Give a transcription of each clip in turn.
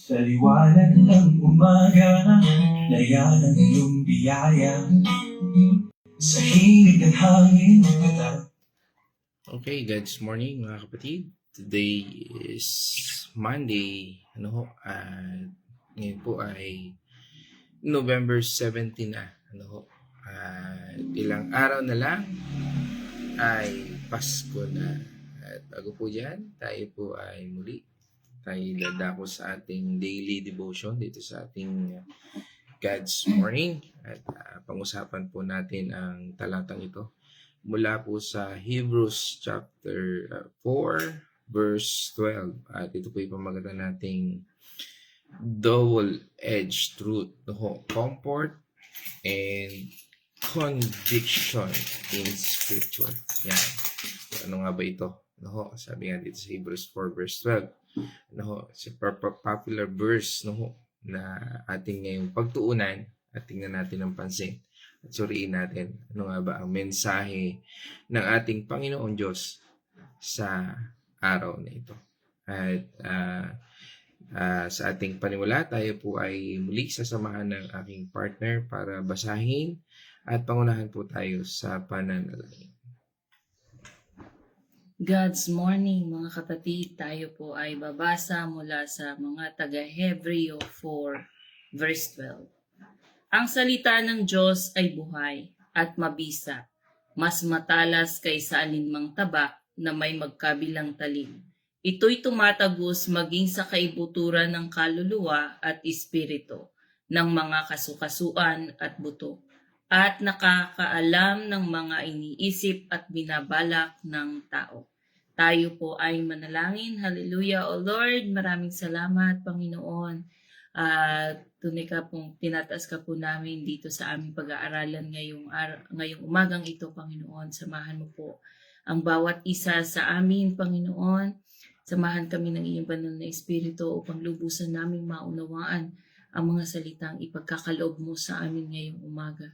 Sa liwanag ng umaga, layanan iyong biyaya. Sa hilig ng hangin, Okay, God's morning mga kapatid. Today is Monday, ngayon po ay November 17 na, ilang araw na lang ay Pasko na. At bago po dyan, tayo po ay muli. Tayo dadako sa ating daily devotion dito sa ating God's morning. At pag-usapan po natin ang talatang ito mula po sa Hebrews chapter 4 verse 12. At ito po yung pamagatan nating double-edged truth, comfort and conviction in scripture. Yan. Ano nga ba ito? Sabi nga dito sa Hebrews 4 verse 12. It's a popular verse na ating ngayong pagtuunan at tingnan natin ng pansin. At suriin natin ano nga ba ang mensahe ng ating Panginoon Diyos sa araw na ito. At sa ating panimula, tayo po ay muli sasamahan ng aking partner para basahin at pangunahan po tayo sa pananalangin. God's morning mga kapatid, tayo po ay babasa mula sa mga taga-Hebreo 4 verse 12. Ang salita ng Diyos ay buhay at mabisa, mas matalas kaysa alinmang tabak na may magkabilang talim. Ito'y tumatagos maging sa kaibuturan ng kaluluwa at espiritu, ng mga kasukasuan at buto, at nakakaalam ng mga iniisip at binabalak ng tao. Tayo po ay manalangin. Hallelujah, O Lord. Maraming salamat, Panginoon. Tunay ka pong tinataas ka po namin dito sa aming pag-aaralan ngayong umagang ito, Panginoon. Samahan mo po ang bawat isa sa amin, Panginoon. Samahan kami ng iyong banal na Espiritu upang lubusan naming maunawaan ang mga salitang ipagkakaloob mo sa amin ngayong umaga.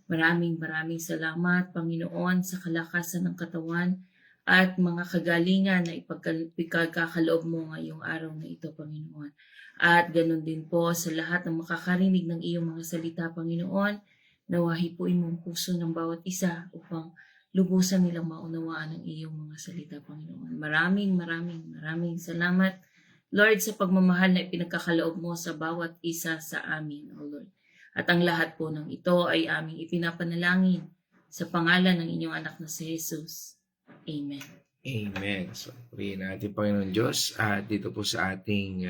Maraming salamat, Panginoon, sa kalakasan ng katawan at mga kagalingan na ipagkakaloob mo ngayong araw na ito, Panginoon. At ganun din po sa lahat ng makakarinig ng iyong mga salita, Panginoon, nawahi po imong puso ng bawat isa upang lubusan nilang maunawaan ang iyong mga salita, Panginoon. Maraming salamat, Lord, sa pagmamahal na ipinagkakaloob mo sa bawat isa sa amin, O Lord. At ang lahat po ng ito ay aming ipinapanalangin sa pangalan ng inyong anak na si Jesus. Amen. Amen. So, purihin natin, Panginoon Diyos. At dito po sa ating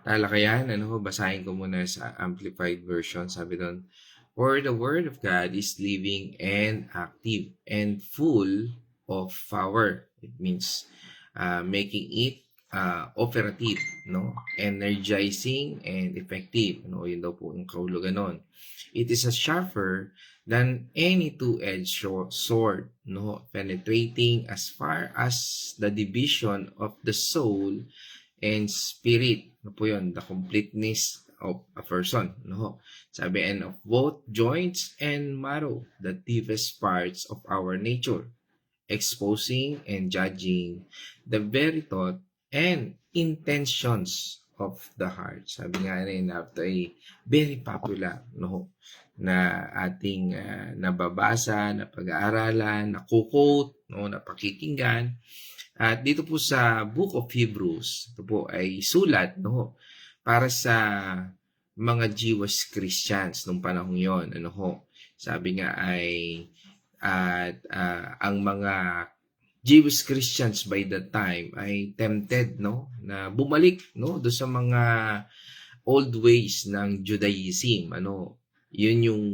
talakayan, basahin ko muna sa Amplified Version. Sabi doon, for the Word of God is living and active and full of power. It means making it operative, energizing and effective. Yun daw po yung kahulugan nun. It is a sharper than any two-edged sword, penetrating as far as the division of the soul and spirit. The completeness of a person. Sabi, and of both joints and marrow, the deepest parts of our nature, exposing and judging the very thought and intentions of the heart. Sabi nga rin, ito ay very popular, na ating nababasa, na pag-aaralan, na quote, na pakikinggan. At dito po sa Book of Hebrews, ito po ay sulat, para sa mga Jewish Christians nung panahon yon. Sabi nga ay ang mga Jewish Christians by that time ay tempted na bumalik doon sa mga old ways ng Judaism. Yun yung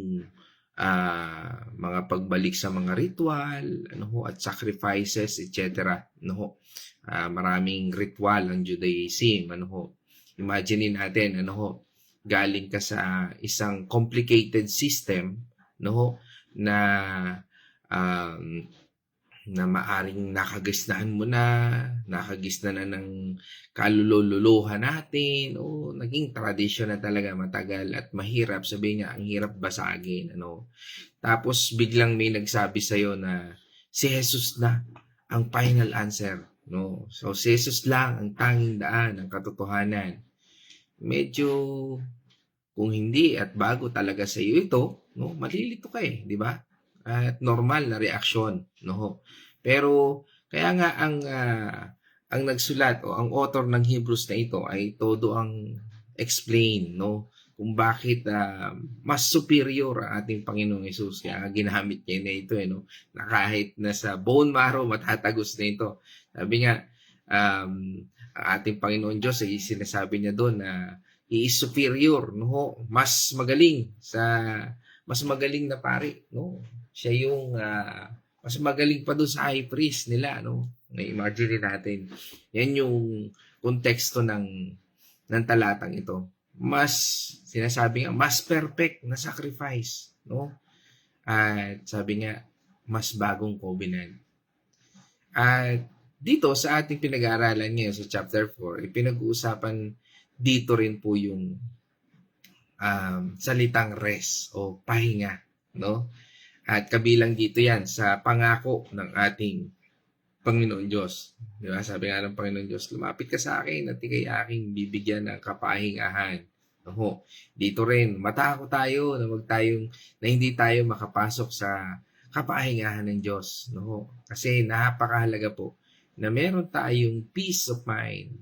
mga pagbalik sa mga ritual at sacrifices, etc. Maraming ritual ang Judaism. Imagine natin galing ka sa isang complicated system na maaring nakagisnahan mo nakagisnahan ng kalululuha natin, naging tradisyon na talaga matagal at mahirap. Sabihin nga, ang hirap basagin. Tapos biglang may nagsabi sa'yo na si Jesus na ang final answer. So si Jesus lang ang tanging daan, ang katotohanan. medyo kung hindi at bago talaga sa iyo ito, no, malilito ka di ba? At normal na reaksyon, no. Pero kaya nga ang nagsulat o ang author ng Hebrews na ito ay todo ang explain, no, kung bakit mas superior ang ating Panginoong Hesus. Kaya ginamit niya na ito, no, na kahit nasa bone marrow matatagos na ito. Sabi nga, ang ating Panginoon Diyos ay sinasabi niya doon na He is superior, no, mas magaling na pari, no. Siya yung mas magaling pa doon sa high priest nila, no. Imagine natin. Yan yung konteksto ng talatang ito. Mas sinasabi nga mas perfect na sacrifice, no. At sabi nga mas bagong covenant. At dito sa ating pinag-aaralan ngayon sa chapter 4, pinag-uusapan dito rin po yung salitang rest o pahinga, no? At kabilang dito yan sa pangako ng ating Panginoon Diyos. Di ba? Sabi nga ng Panginoon Diyos, lumapit ka sa akin at ikay aking bibigyan ng kapahingahan. No? Dito rin, matako tayo na hindi tayo makapasok sa kapahingahan ng Diyos. No? Kasi napakahalaga po na meron tayong peace of mind.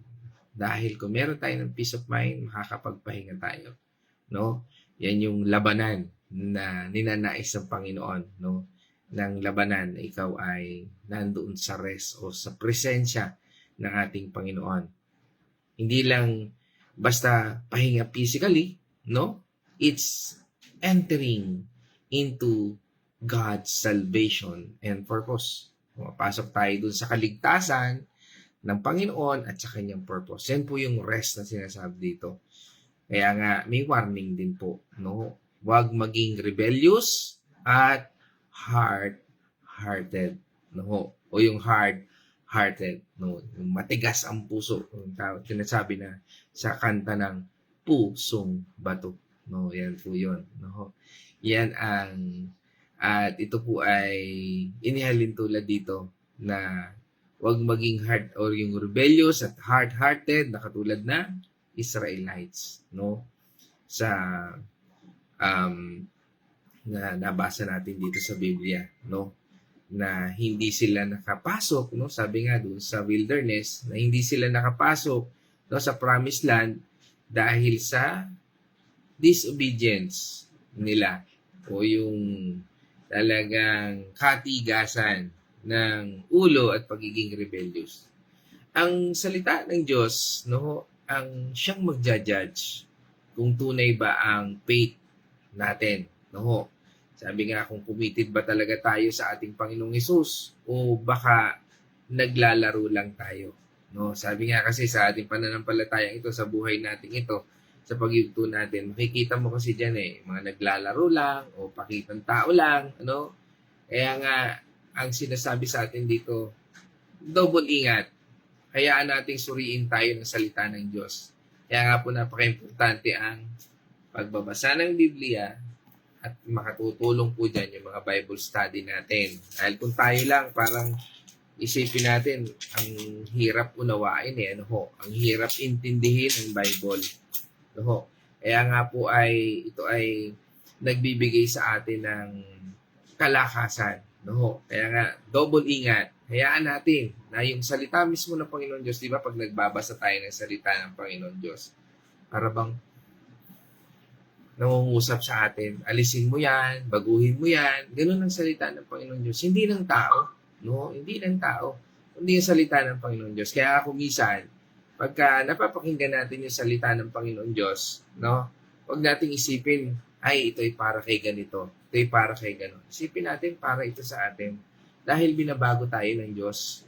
Dahil kung meron tayo ng peace of mind, makakapagpahinga tayo. No? Yan yung labanan na ninanais ng Panginoon. No? Ng labanan na ikaw ay nandoon sa rest o sa presensya ng ating Panginoon. Hindi lang basta pahinga physically, no? It's entering into God's salvation and purpose. Mapasok tayo dun sa kaligtasan ng Panginoon at sa kanyang purpose. Yan po yung rest na sinasabi dito. Kaya nga, may warning din po, no? Huwag maging rebellious at hard-hearted, no? O yung hard-hearted, no? Yung matigas ang puso. Sinasabi na sa kanta ng pusong bato, no? Yan po yun, no? Yan at ito po ay inihalin tulad dito na huwag maging hard or yung rebellious at hard-hearted na katulad na Israelites, no? Sa na nabasa natin dito sa Biblia, no? Na hindi sila nakapasok, no? Sabi nga doon sa wilderness na hindi sila nakapasok, no, sa promised land dahil sa disobedience nila o yung talagang katigasan ng ulo at pagiging rebellious. Ang salita ng Diyos, no, ang siyang magja-judge kung tunay ba ang faith natin, no. Sabi nga kung pumitid ba talaga tayo sa ating Panginoong Hesus o baka naglalaro lang tayo, no. Sabi nga kasi sa ating pananampalataya ito, sa buhay natin ito, sa pagyugto natin, makikita mo kasi diyan mga naglalaro lang o pakitang tao lang, ano. Kaya nga ang sinasabi sa atin dito, double ingat. Hayaan nating suriin tayo ng salita ng Diyos. Kaya nga po napaka-importante ang pagbabasa ng Biblia at makatutulong po dyan yung mga Bible study natin. Dahil kung tayo lang, parang isipin natin, ang hirap unawain ang hirap intindihin ang Bible. Kaya nga po ito ay nagbibigay sa atin ng kalakasan. Kaya nga, double ingat. Hayaan natin na yung salita mismo ng Panginoon Diyos, di ba, pag nagbabasa tayo ng salita ng Panginoon Diyos, para bang nangungusap sa atin, alisin mo yan, baguhin mo yan, ganun ang salita ng Panginoon Diyos. Hindi ng tao, no? Hindi ng tao, kundi yung salita ng Panginoon Diyos. Kaya kung minsan, pagka napapakinggan natin yung salita ng Panginoon Diyos, no? Huwag nating isipin, ay, ito ay para kay ganito, ito ay para kay ganon. Isipin natin, para ito sa atin. Dahil binabago tayo ng Diyos.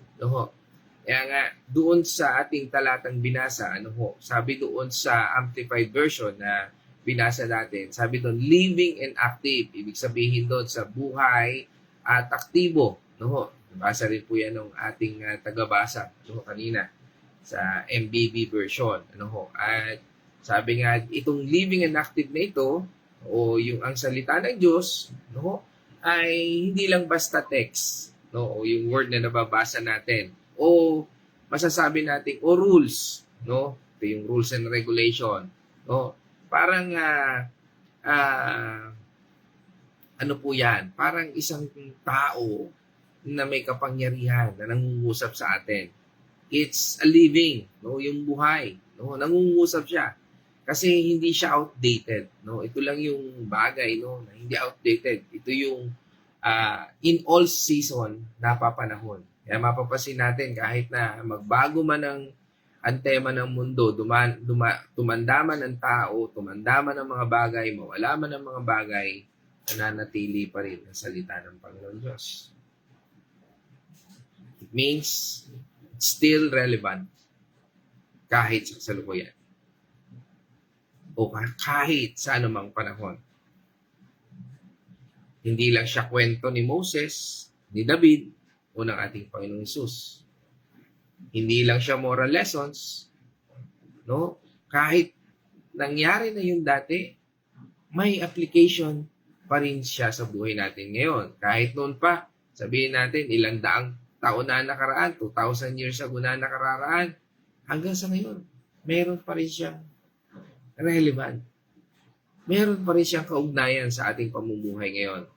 Kaya nga, doon sa ating talatang binasa, sabi doon sa Amplified Version na binasa natin, sabi doon, living and active. Ibig sabihin doon sa buhay at aktibo. Nabasa rin po yan ng ating tagabasa kanina sa MBB version. At sabi nga, itong living and active na ito, o yung ang salita ng Diyos, ay hindi lang basta text, o yung word na nababasa natin, o masasabi natin, o rules, Ito yung rules and regulation, No? Parang ano po yan? Parang isang tao na may kapangyarihan na nangungusap sa atin. It's a living, no? Yung buhay, no? Nangungusap siya. Kasi hindi siya outdated, no? Ito lang yung bagay, no? Na hindi outdated. Ito yung in all season napapanahon. Kaya mapapansin natin kahit na magbago man ang tema ng mundo, tumanda man ang tao, tumanda man ang mga bagay, mawala man ang mga bagay, nananatili pa rin ang salita ng Panginoon Diyos. It means it's still relevant kahit sa kasalukuyan o kahit sa anumang panahon. Hindi lang siya kwento ni Moses, ni David, o ng ating Panginoong Hesus. Hindi lang siya moral lessons, no? Kahit nangyari na yung dati, may application pa rin siya sa buhay natin ngayon. Kahit noon pa, sabihin natin, ilang daang taon na nakaraan, 2,000 years ago na nakararaan, hanggang sa ngayon, meron pa rin siyang relevant. Meron pa rin siyang kaugnayan sa ating pamumuhay ngayon.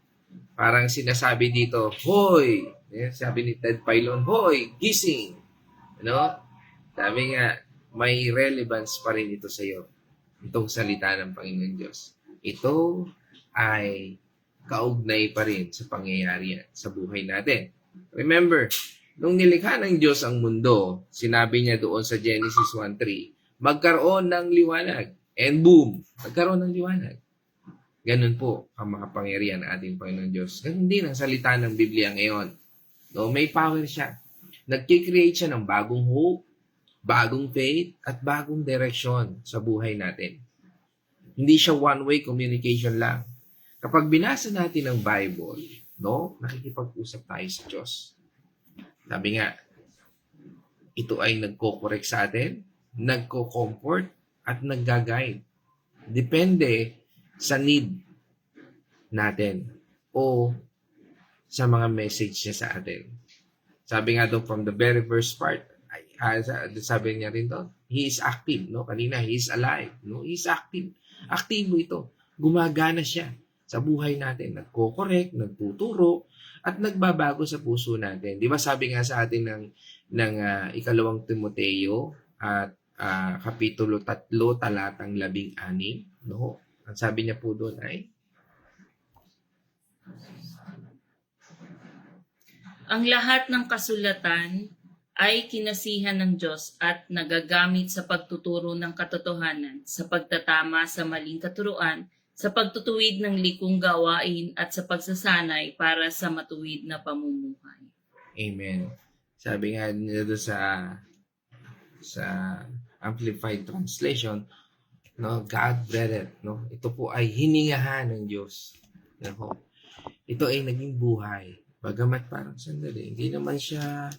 Parang sinasabi dito, hoy! Sabi ni Ted Filon, hoy! Gising! Ano? Sabi nga, may relevance pa rin ito sa iyo. Itong salita ng Panginoon Diyos. Ito ay kaugnay pa rin sa pangyayari sa buhay natin. Remember, nung nilikha ng Diyos ang mundo, sinabi niya doon sa Genesis 1:3, magkaroon ng liwanag. And boom, magkaroon ng liwanag. Ganun po ang makapangyarihan ng ating Panginoon Diyos. Ganun din ang salita ng Biblia ngayon. No, may power siya. Nagkikreate siya ng bagong hope, bagong faith, at bagong direction sa buhay natin. Hindi siya one-way communication lang. Kapag binasa natin ang Bible, no, nakikipag-usap tayo sa Diyos. Sabi nga, ito ay nagko-correct sa atin, nagko-comfort, at nagga-guide. Depende sa need natin o sa mga message niya sa atin. Sabi nga doon from the very first part, sabi niya rin doon, he is active, no? Kanina, he is alive, no? He is active. Aktibo ito. Gumagana siya sa buhay natin. Nagko-correct, nagtuturo, at nagbabago sa puso natin. Di ba sabi nga sa atin ng ikalawang Timoteo at Kapitulo 3, talatang 16, no? Ang sabi niya po doon ay, ang lahat ng kasulatan ay kinasihan ng Diyos at nagagamit sa pagtuturo ng katotohanan, sa pagtatama sa maling katuruan, sa pagtutuwid ng likong gawain at sa pagsasanay para sa matuwid na pamumuhay. Amen. Sabi nga nila doon sa Amplified Translation, no, God breathed, no? Ito po ay hiningahan ng Diyos. No? Ito ay naging buhay. Bagamat parang sandali, hindi naman siya,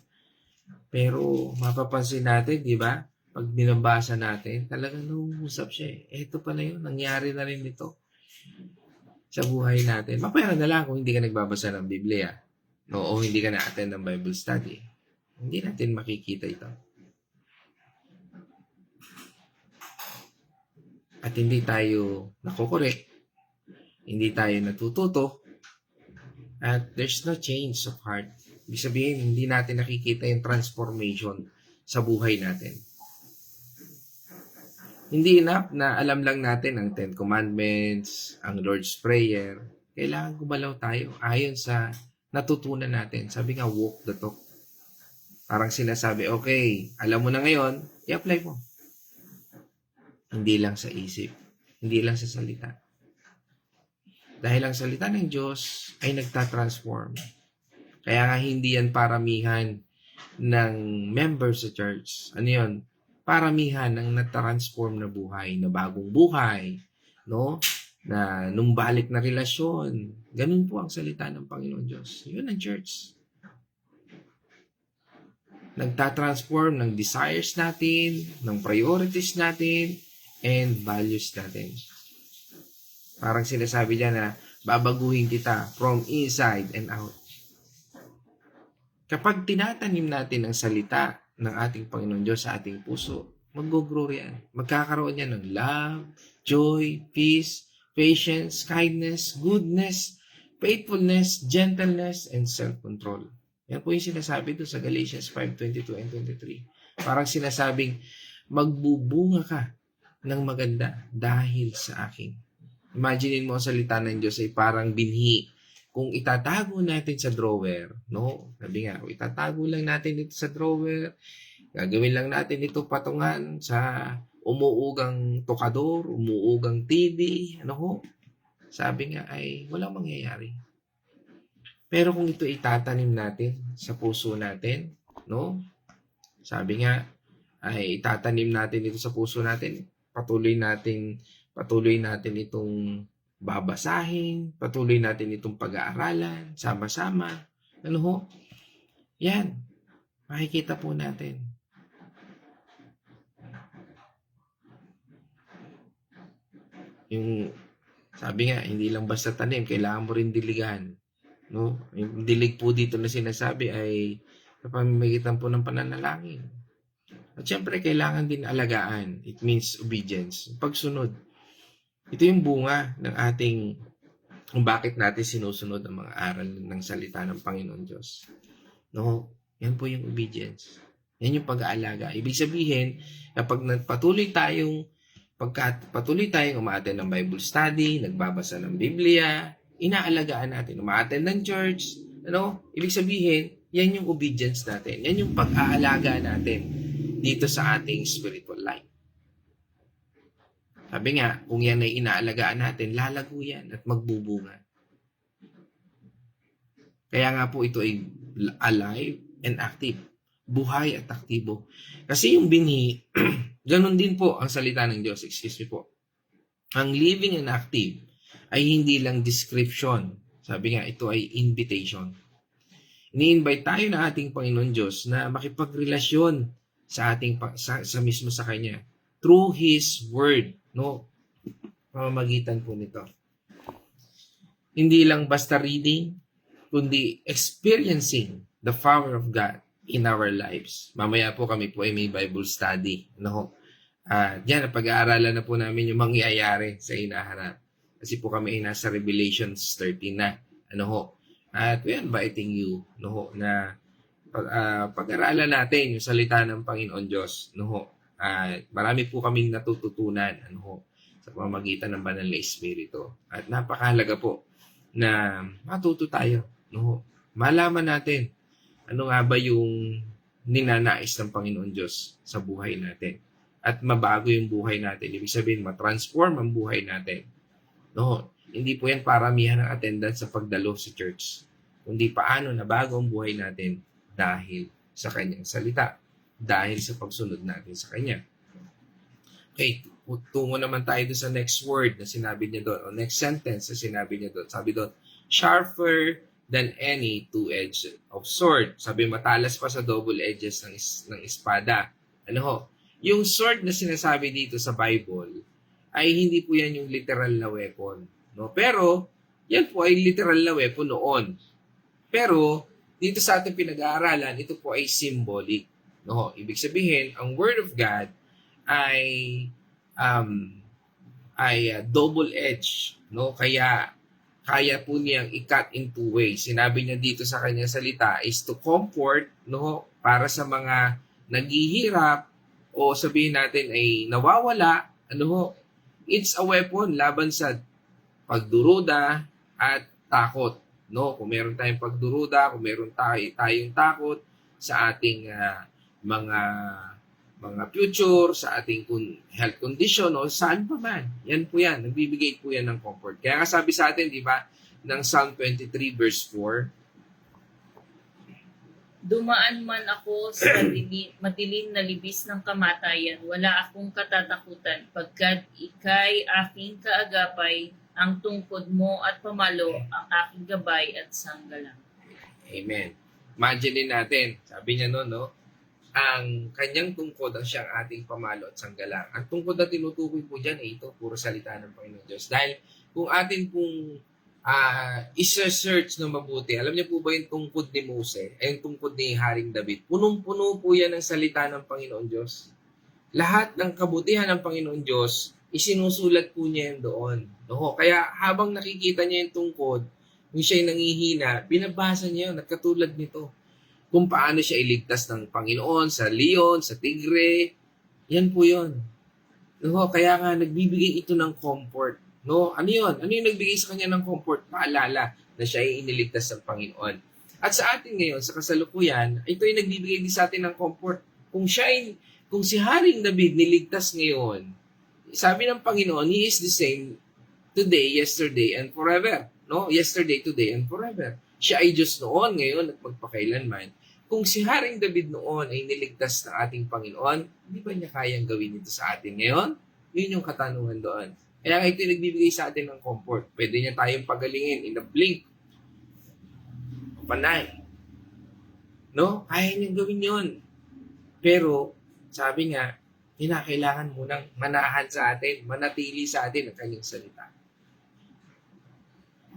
pero mapapansin natin, di ba? Pag binabasa natin, talagang nangungusap siya eh. Ito pala yun, nangyari na rin ito sa buhay natin. Mapayara na lang kung hindi ka nagbabasa ng Biblia, no? O hindi ka na-attend ng Bible study. Hindi natin makikita ito. At hindi tayo nakokorek, hindi tayo natututo, at there's no change of heart. Ibig sabihin, hindi natin nakikita yung transformation sa buhay natin. Hindi enough na alam lang natin ang Ten Commandments, ang Lord's Prayer. Kailangan gumalaw tayo ayon sa natutunan natin. Sabi nga, walk the talk. Parang sinasabi, okay, alam mo na ngayon, i-apply mo. Hindi lang sa isip, hindi lang sa salita. Dahil ang salita ng Diyos ay nagtatransform. Kaya nga hindi yan paramihan ng members sa church. Ano yun? Paramihan ng natatransform na buhay, na bagong buhay, no? Na numbalik na relasyon. Ganun po ang salita ng Panginoon Diyos. Yun ang church. Nagtatransform ng desires natin, ng priorities natin, and values natin. Parang sinasabi dyan na babaguhin kita from inside and out. Kapag tinatanim natin ang salita ng ating Panginoon Diyos sa ating puso, mag-grow yan. Magkakaroon yan ng love, joy, peace, patience, kindness, goodness, faithfulness, gentleness, and self-control. Yan po yung sinasabi doon sa Galatians 5:22 and 23. Parang sinasabing, magbubunga ka ng maganda dahil sa akin. Imaginin mo ang salita ng Diyos ay parang binhi. Kung itatago natin sa drawer, no? Sabi nga, kung itatago lang natin ito sa drawer, gagawin lang natin ito patungan sa umuugang tokador, umuugang TV, ano ho? Sabi nga ay walang mangyayari. Pero kung ito itatanim natin sa puso natin, no? Sabi nga ay itatanim natin ito sa puso natin, patuloy natin itong babasahin, patuloy natin itong pag-aaralan, sama-sama. Ano ho? Yan. Makikita po natin. Yung sabi nga, hindi lang basta tanim, kailangan mo rin diligan. No? Yung dilig po dito na sinasabi ay sa pamamagitan po ng pananalangin. At syempre, kailangan din alagaan. It means obedience. Pagsunod. Ito yung bunga ng ating kung bakit natin sinusunod ang mga aral ng salita ng Panginoon Diyos. No? Yan po yung obedience. Yan yung pag-aalaga. Ibig sabihin, kapag patuloy tayong umaattend ng Bible study, nagbabasa ng Biblia, inaalagaan natin, umaattend ng church, ibig sabihin, yan yung obedience natin. Yan yung pag-aalaga natin dito sa ating spiritual life. Sabi nga, kung yan ay inaalagaan natin, lalago yan at magbubunga. Kaya nga po ito ay alive and active. Buhay at aktibo. Kasi yung binhi, ganun din po ang salita ng Diyos. Excuse me po. Ang living and active ay hindi lang description. Sabi nga, ito ay invitation. Ini-invite tayo ng ating Panginoon Diyos na makipagrelasyon sa mismo sa Kanya through His Word. No? Pamamagitan po nito. Hindi lang basta reading, kundi experiencing the power of God in our lives. Mamaya po kami po ay may Bible study. Diyan, pag-aaralan na po namin yung mangyayari sa inaharap. Kasi po kami ay nasa Revelations 13 na. At we are inviting you na pag-aralan natin yung salita ng Panginoon Diyos. Marami po kaming natututunan sa pamamagitan ng banal na Espiritu. At napakahalaga po na matuto tayo. Malaman natin ano nga ba yung ninanais ng Panginoon Diyos sa buhay natin. At mabago yung buhay natin. Ibig sabihin, matransform ang buhay natin. Hindi po yan paramihan ng attendance sa pagdalo sa church. Kundi paano nabago ang buhay natin dahil sa Kanyang salita. Dahil sa pagsunod natin sa Kanya. Okay, tungo naman tayo doon sa next word na sinabi niya doon. O next sentence na sinabi niya doon. Sabi doon, sharper than any two-edged of sword. Sabi, matalas pa sa double edges ng espada. Yung sword na sinasabi dito sa Bible ay hindi po yan yung literal na weapon. Pero, yan po ay literal na weapon noon. Pero, dito sa ating pinag-aaralan, ito po ay symbolic. Ibig sabihin, ang Word of God ay double-edged. Kaya po niyang i-cut in two ways. Sinabi niya dito sa kanyang salita is to comfort, para sa mga naghihirap o sabihin natin ay nawawala, it's a weapon laban sa pagduruda at takot. Kung meron tayong pagduruda, kung meron tayong takot sa ating mga future, sa ating health condition o saan pa man. Yan po yan. Nagbibigay po yan ng comfort. Kaya nga sabi sa atin, di ba, ng Psalm 23 verse 4, dumaan man ako sa madilim na libis ng kamatayan, wala akong katatakutan, pagkat ika'y aking kaagapay, ang tungkod mo at pamalo, ang aking gabay at sanggalang. Amen. Imagine natin, sabi niya ang kanyang tungkod ang siyang ating pamalo at sanggalang. Ang tungkod na tinutukoy po dyan ay ito, puro salita ng Panginoon Diyos. Dahil kung atin pong isa-search ng mabuti, alam niyo po ba yung tungkod ni Mose, ay yung tungkod ni Haring David, punong-puno po yan ng salita ng Panginoon Diyos. lahat ng kabutihan ng Panginoon Diyos, isinusulat po niya yan doon. No? Kaya habang nakikita niya yung tungkod, kung siya'y nangihina, binabasa niya yun at katulad nito. Kung paano siya iligtas ng Panginoon sa leon, sa tigre, yan po yun. No? Kaya nga nagbibigay ito ng comfort. No? Ano yun? Ano yung nagbigay sa kanya ng comfort? Paalala na siya ay iniligtas ng Panginoon. At sa atin ngayon, sa kasalukuyan, ito ay nagbibigay din sa atin ng comfort. Kung si Haring David niligtas ngayon, sabi ng Panginoon, He is the same today, yesterday, and forever. No? Yesterday, today, and forever. Siya ay Diyos noon, ngayon, at magpakailanman. Kung si Haring David noon ay niligtas ng ating Panginoon, hindi ba niya kayang gawin ito sa atin ngayon? Yun yung katanungan doon. Kaya ito yung nagbibigay sa atin ng comfort. Pwede niya tayong pagalingin in a blink. Panay. No? Kaya niyang gawin yun. Pero, sabi nga, kinakailangan munang manahan sa atin, manatili sa atin ang kanyang salita.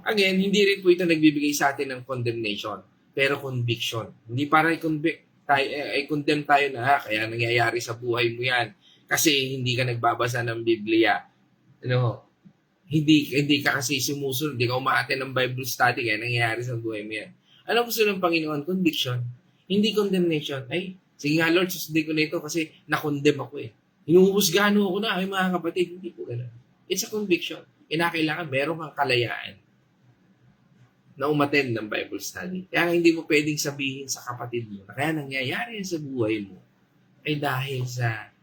Again, hindi rin po ito nagbibigay sa atin ng condemnation, pero conviction. Hindi para i-condemn tayo na, kaya nangyayari sa buhay mo yan. Kasi hindi ka nagbabasa ng Biblia. Hindi ka kasi sumusunod, hindi ka umaattend ng Bible study, kaya nangyayari sa buhay mo yan. Ano gusto ng Panginoon? Conviction. Hindi condemnation. Ay, sige nga Lord, susundin ko na ito kasi na-condemn ako eh. Hinuhusgahan ako na, ay mga kapatid, hindi po ganun. It's a conviction. Kailangan meron kang kalayaan na umattend ng Bible study. Kaya hindi mo pwedeng sabihin sa kapatid mo na kaya nangyayari sa buhay mo ay dahil sa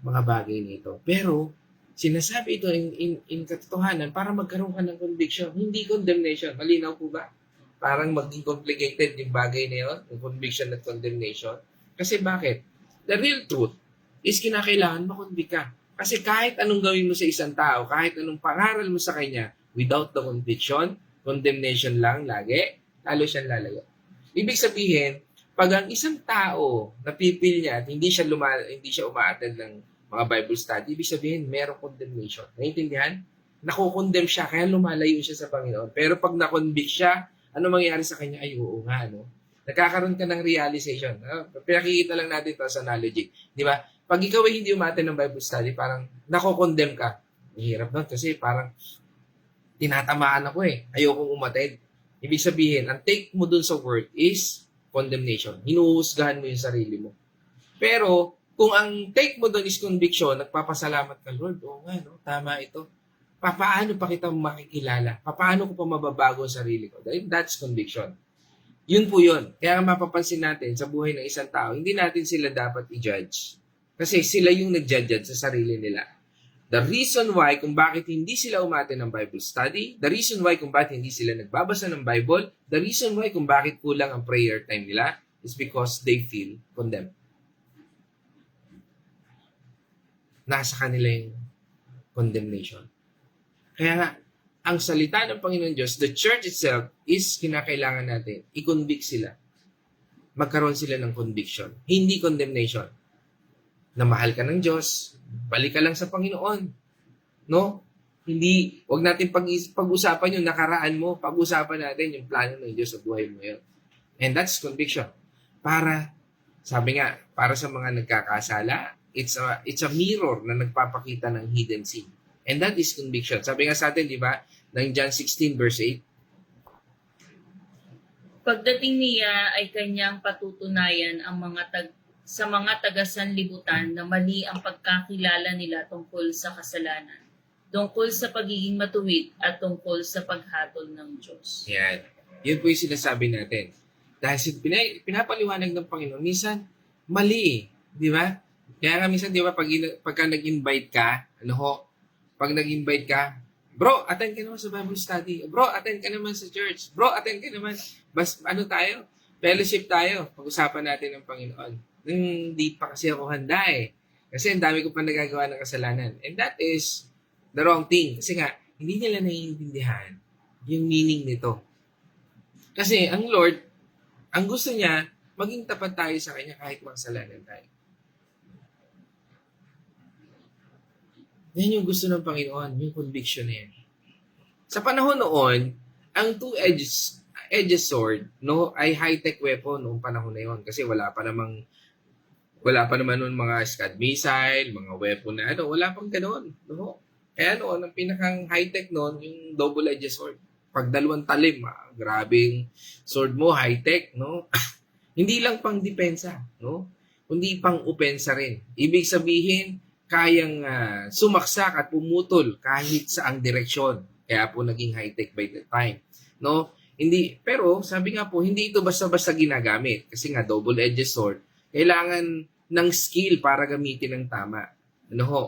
mga bagay nito. Pero, sinasabi ito in katotohanan para magkaroon ka ng conviction, hindi condemnation. Malinaw po ba? Parang maging complicated yung bagay na yun, yung conviction at condemnation. Kasi bakit? The real truth is kinakailangan makonvict ka. Kasi kahit anong gawin mo sa isang tao, kahit anong pangaral mo sa kanya, without the conviction, condemnation lang lagi, lalo siyang lalayo. Ibig sabihin, pag ang isang tao napipil niya at hindi siya umaattend ng mga Bible study, ibig sabihin, merong condemnation. Naintindihan? Nakukondemn siya, kaya lumalayo siya sa Panginoon. Pero pag nakonvict siya, ano mangyayari sa kanya? Ay, oo nga, no? Nagkakaroon ka ng realization. Pinakikita lang natin ito sa analogy. Di ba? Pag ikaw ay hindi umaattend ng Bible study, parang nakukondemn ka. Mahirap nun kasi parang tinatamaan ako eh. Ayokong umattend. Ibig sabihin, ang take mo dun sa word is condemnation. Hinuhusgahan mo yung sarili mo. Pero, kung ang take mo dun is conviction, nagpapasalamat ka, Lord, oo nga, no? Tama ito. Paano pa kita makikilala? Paano ko pa mababago ang sarili ko? That's conviction. Yun po yun. Kaya mapapansin natin sa buhay ng isang tao, hindi natin sila dapat i-judge. Kasi sila yung nag-judge sa sarili nila. The reason why kung bakit hindi sila umaattend ng Bible study, the reason why kung bakit hindi sila nagbabasa ng Bible, the reason why kung bakit kulang ang prayer time nila is because they feel condemned. Nasa kanila yung condemnation. Kaya nga, ang salita ng Panginoon Diyos, the church itself, is kinakailangan natin, i-convict sila. Magkaroon sila ng conviction. Hindi condemnation. Na mahal ka ng Diyos, balik ka lang sa Panginoon. No? Hindi, wag natin pag-usapan yung nakaraan mo, pag-usapan natin yung plano ng Diyos sa buhay mo yun. And that's conviction. Sabi nga, para sa mga nagkakasala, it's a mirror na nagpapakita ng hidden sin. And that is conviction. Sabi nga sa atin, di ba, ng John 16 verse 8, Pagdating niya ay kanyang patutunayan sa mga taga-sanlibutan na mali ang pagkakilala nila tungkol sa kasalanan, tungkol sa pagiging matuwid at tungkol sa paghatol ng Diyos. yan. Yun po yung sinasabi natin. Dahil pinapaliwanag ng Panginoon, minsan, mali di ba? Kaya nga minsan, di ba, pagka nag-invite ka, pag nag-invite ka, bro, attend ka naman sa Bible study. Bro, attend ka naman sa church. Bro, attend ka naman. Tayo? Fellowship tayo. Pag-usapan natin ng Panginoon. Hindi pa kasi ako handa eh. Kasi ang dami ko pa nagagawa ng kasalanan. And that is the wrong thing. Kasi nga, hindi nila naiintindihan yung meaning nito. Kasi ang Lord, ang gusto niya, maging tapat tayo sa Kanya kahit makasalanan tayo. Yan yung gusto ng Panginoon, yung conviction na yan. Sa panahon noon, ang two-edged sword, ay high-tech weapon noong panahon na yon kasi wala pa namang Wala pa naman nun mga Scud missile, mga weapon na wala pang gano'n. No? Kaya ang pinakang high-tech noon, yung double-edged sword. Pag dalawang talim, grabe yung sword mo, high-tech, no? Hindi lang pang depensa, no? Kundi pang opensa rin. Ibig sabihin, kayang sumaksak at pumutol kahit saang direksyon. Kaya po naging high-tech by the time, no? Hindi, pero sabi nga po, hindi ito basta-basta ginagamit. Kasi nga, double-edged sword, kailangan ng skill para gamitin ng tama. Ano ho?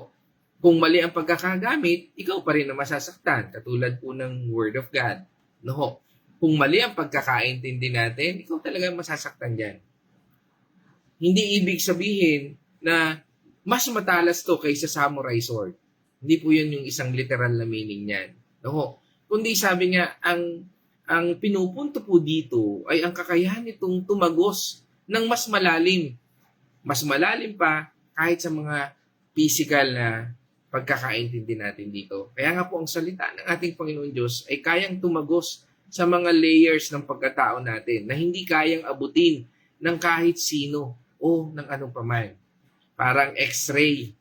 Kung mali ang pagkakagamit, ikaw pa rin na masasaktan. Katulad po ng Word of God. No ho? Kung mali ang pagkakaintindi natin, ikaw talaga masasaktan dyan. Hindi ibig sabihin na mas matalas to kaysa samurai sword. Hindi po yun yung isang literal na meaning niyan. No ho? Kundi sabi nga, ang pinupunto po dito ay ang kakayahan nitong tumagos ng mas malalim. Mas malalim pa kahit sa mga physical na pagkakaintindi natin dito. Kaya nga po ang salita ng ating Panginoon Diyos ay kayang tumagos sa mga layers ng pagkatao natin na hindi kayang abutin ng kahit sino o ng anong paman. Parang x-ray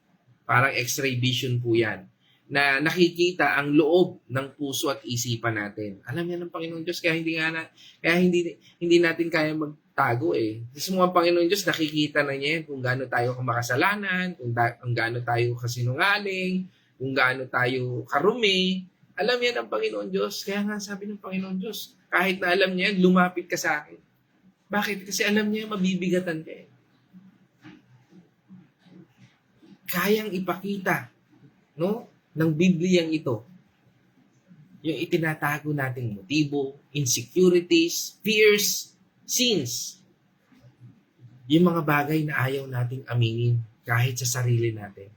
vision po yan na nakikita ang loob ng puso at isipan natin. Alam niya ng Panginoon Diyos kaya hindi natin kaya magtago eh. Kasi mga Panginoon Diyos nakikita na niya kung gaano tayo makasalanan, kung gaano tayo kasinungaling, kung gaano tayo karumi. Alam niya ng Panginoon Diyos. Kaya nga sabi ng Panginoon Diyos, kahit na alam niya, lumapit ka sa akin. Bakit? Kasi alam niya mabibigatan ka eh. Kayang ipakita, no? Ng Bibliyang ito, yung itinatago nating motibo, insecurities, fears, sins, yung mga bagay na ayaw nating aminin kahit sa sarili natin.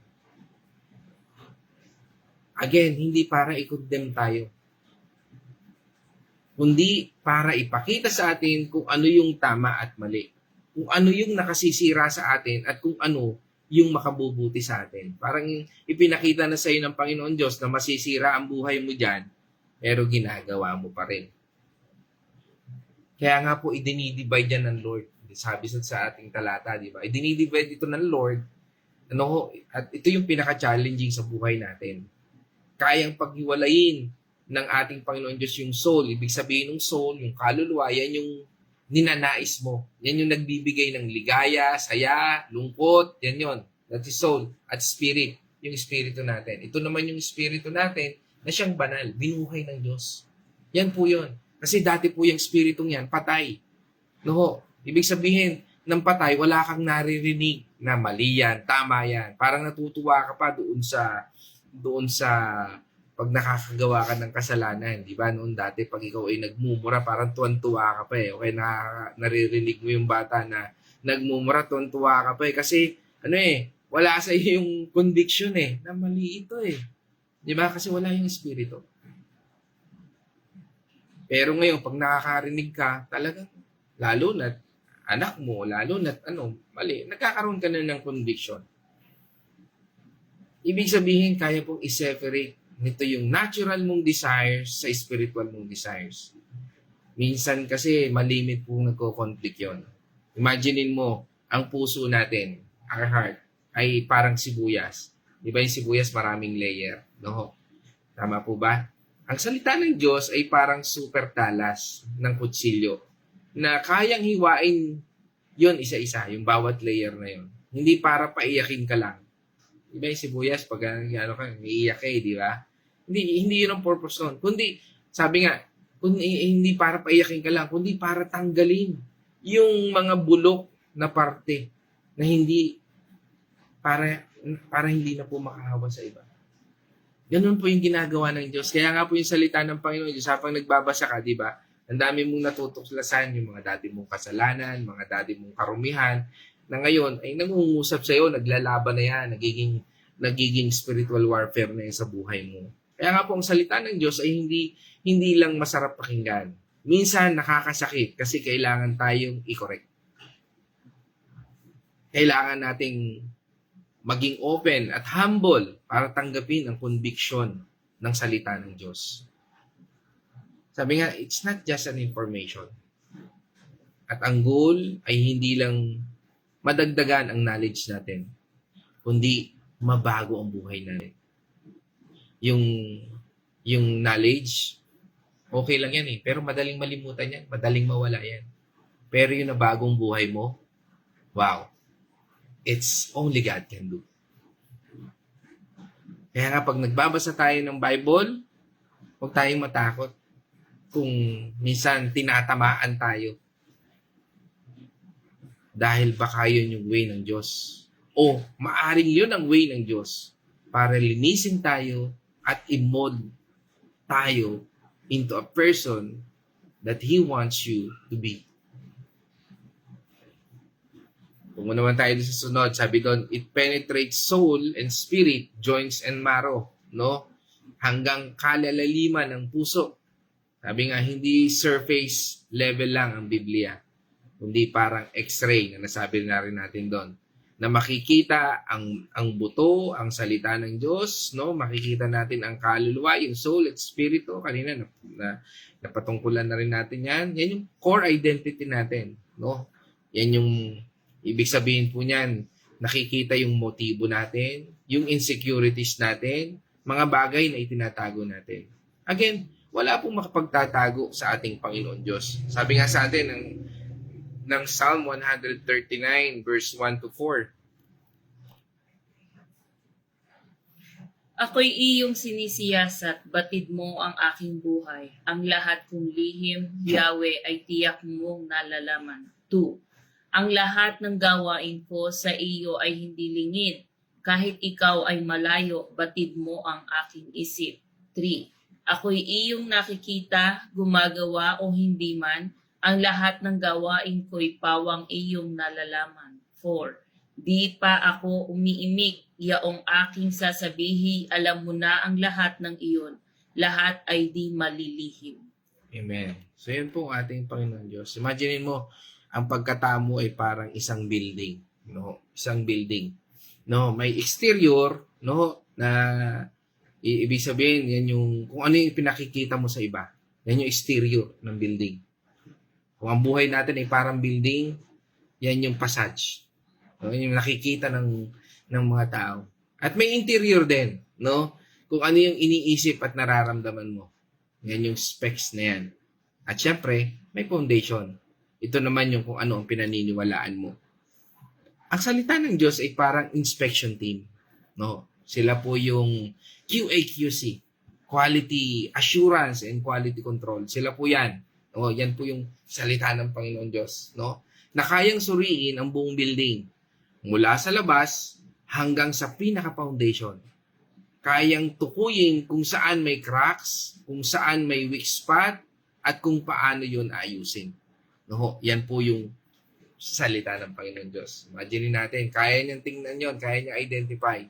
Again, hindi para i-condemn tayo, kundi para ipakita sa atin kung ano yung tama at mali, kung ano yung nakasisira sa atin at kung ano yung makabubuti sa atin. Parang ipinakita na sa iyo ng Panginoon Diyos na masisira ang buhay mo dyan, pero ginagawa mo pa rin. Kaya nga po, idinidivide yan ng Lord. Sabi sa ating talata, di ba? Idinidivide ito ng Lord. At ito yung pinaka-challenging sa buhay natin. Kayang paghiwalayin ng ating Panginoon Diyos yung soul. Ibig sabihin ng soul, yung kaluluwa, yan yung ninanais mo. Yan yung nagbibigay ng ligaya, saya, lungkot, yan yon. That is soul. At spirit, yung espiritu natin. Ito naman yung espiritu natin na siyang banal, binuhay ng Diyos. Yan po yun. Kasi dati po yung espiritong yan, patay. No, ibig sabihin, ng patay, wala kang naririnig na mali yan, tama yan. Parang natutuwa ka pa doon sa pag nakakagawa ka ng kasalanan, di ba? Noon dati, pag ikaw ay nagmumura, parang tuwan-tuwa ka pa eh. Okay, naririnig mo yung bata na nagmumura, tuwan-tuwa ka pa eh. Kasi, wala sa iyo yung conviction eh, na mali ito eh. Di ba? Kasi wala yung espiritu. Pero ngayon, pag nakakarinig ka, talagang, lalo na anak mo, lalo na mali, nagkakaroon ka na ng conviction. Ibig sabihin, kaya pong i-separate nito yung natural mong desires sa spiritual mong desires. Minsan kasi malimit pong nagko-conflict yun. Imaginein mo, ang puso natin, our heart, ay parang sibuyas. Di ba yung sibuyas maraming layer? No? Tama po ba? Ang salita ng Diyos ay parang super talas ng kutsilyo na kayang hiwain yon isa-isa, yung bawat layer na yon. Hindi para paiyakin ka lang. Diba yung sibuyas, pag iiyak ka di ba? Hindi yun ang purpose nun. Kundi, sabi nga, hindi para paiyakin ka lang, kundi para tanggalin yung mga bulok na parte na hindi, para hindi na po makahawa sa iba. Ganun po yung ginagawa ng Diyos. Kaya nga po yung salita ng Panginoon Diyos, habang nagbabasa ka, di ba? Ang dami mong natutuklasan, yung mga dati mong kasalanan, mga dati mong karumihan, na ngayon ay nangungusap sa iyo, naglalaban na yan, nagiging spiritual warfare na yan sa buhay mo. Kaya nga po ang salita ng Diyos ay hindi lang masarap pakinggan. Minsan nakakasakit kasi kailangan tayong i-correct. Kailangan nating maging open at humble para tanggapin ang conviction ng salita ng Diyos. Sabi nga, it's not just an information. At ang goal ay hindi lang madagdagan ang knowledge natin, kundi mabago ang buhay natin. Yung knowledge, okay lang yan pero madaling malimutan yan, madaling mawala yan. Pero yung nabagong buhay mo, wow, it's only God can do. Kaya nga pag nagbabasa tayo ng Bible, huwag tayong matakot kung minsan tinatamaan tayo. Dahil baka yun yung way ng Diyos. O maaring yun ang way ng Diyos para linisin tayo at i-mold tayo into a person that He wants you to be. Kung naman tayo sa sunod, sabi doon, it penetrates soul and spirit, joints and marrow, no? Hanggang kalalaliman ng puso. Sabi nga, hindi surface level lang ang Biblia, kundi parang x-ray na nasabi na rin natin doon. Na makikita ang buto, ang salita ng Diyos, no? Makikita natin ang kaluluwa, yung soul at spirito. Kanina napatungkulan na rin natin yan. Yan yung core identity natin, no? Yan yung ibig sabihin po niyan, nakikita yung motibo natin, yung insecurities natin, mga bagay na itinatago natin. Again, wala pong makapagtatago sa ating Panginoon Diyos. Sabi nga sa atin ng Psalm 139 verse 1 to 4. Ako'y iyong sinisiyasat, batid mo ang aking buhay. Ang lahat kong lihim, Yahweh, ay tiyak mong nalalaman. 2. Ang lahat ng gawain ko sa iyo ay hindi lingid. Kahit ikaw ay malayo, batid mo ang aking isip. 3. Ako'y iyong nakikita, gumagawa o hindi man, ang lahat ng gawain ko'y pawang iyong nalalaman. 4. Di pa ako umiimik, yaong aking sasabihi, alam mo na ang lahat ng iyon. Lahat ay di malilihim. Amen. So yun po ang ating Panginoon Diyos. Imagine mo, ang pagkatamo ay parang isang building, no? Isang building. No, may exterior, no, na ibig sabihin yan yung kung ano yung pinakikita mo sa iba. Yan yung exterior ng building. Kung ang buhay natin ay parang building, yan yung passage. No, yung nakikita ng mga tao. At may interior din, no? Kung ano yung iniisip at nararamdaman mo. Yan yung specs na yan. At syempre, may foundation. Ito naman yung kung ano ang pinaniniwalaan mo. Ang salita ng Diyos ay parang inspection team. No? Sila po yung QA/QC, Quality Assurance and Quality Control. Sila po yan. No? Yan po yung salita ng Panginoon Diyos. No? Na kayang suriin ang buong building. Mula sa labas hanggang sa pinaka-foundation. Kayang tukuyin kung saan may cracks, kung saan may weak spot, at kung paano yun ayusin. No, yan po yung salita ng Panginoon Diyos. Imagine natin, kaya niyang tingnan yon, kaya niya identify.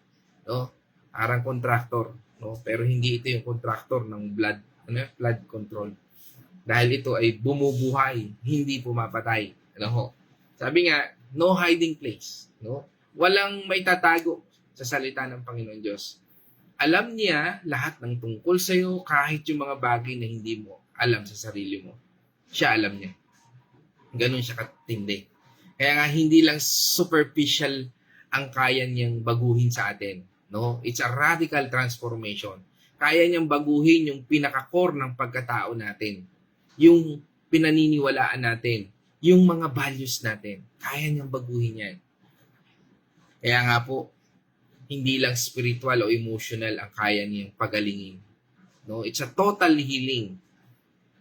No? Parang contractor. No? Pero hindi ito yung contractor ng blood control. Dahil ito ay bumubuhay, hindi pumapatay. Ano? Sabi nga, no hiding place. No? Walang may tatago sa salita ng Panginoon Diyos. Alam niya lahat ng tungkol sa iyo, kahit yung mga bagay na hindi mo alam sa sarili mo. Siya alam niya. Ganun siya katindi. Kaya nga hindi lang superficial ang kaya niyang baguhin sa atin. No? It's a radical transformation. Kaya niyang baguhin yung pinaka-core ng pagkatao natin. Yung pinaniniwalaan natin. Yung mga values natin. Kaya niyang baguhin yan. Kaya nga po, hindi lang spiritual o emotional ang kaya niyang pagalingin. No? It's a total healing.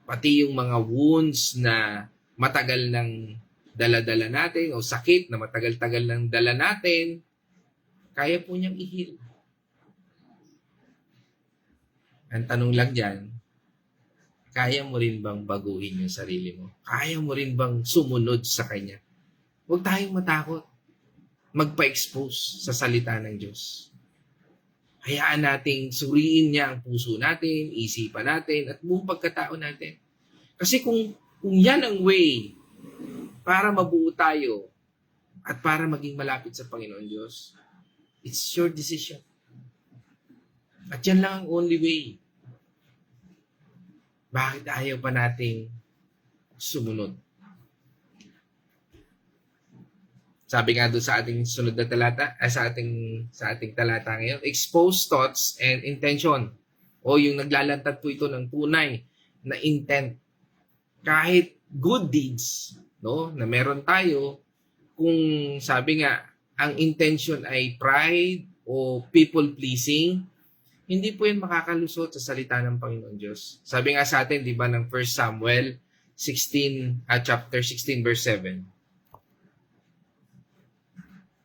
Pati yung mga wounds na matagal nang dala-dala natin o sakit na matagal-tagal nang dala natin, kaya po niyang i-heal. Ang tanong lang dyan, kaya mo rin bang baguhin yung sarili mo? Kaya mo rin bang sumunod sa Kanya? Huwag tayong matakot. Magpa-expose sa salita ng Diyos. Hayaan nating suriin niya ang puso natin, isipan natin, at buong pagkatao natin. Kasi kung yan ang way para mabuo tayo at para maging malapit sa Panginoon Diyos, it's your decision. At yan lang ang only way. Bakit ayaw pa nating sumunod? Sabi nga doon sa ating sunod na talata, sa ating talata ngayon, expose thoughts and intention. O yung naglalantad po ito ng tunay na intent. Kahit good deeds, no, na meron tayo, kung sabi nga, ang intention ay pride o people-pleasing, hindi po yan makakalusot sa salita ng Panginoon Diyos. Sabi nga sa atin, di ba, ng 1 Samuel 16, chapter 16, verse 7.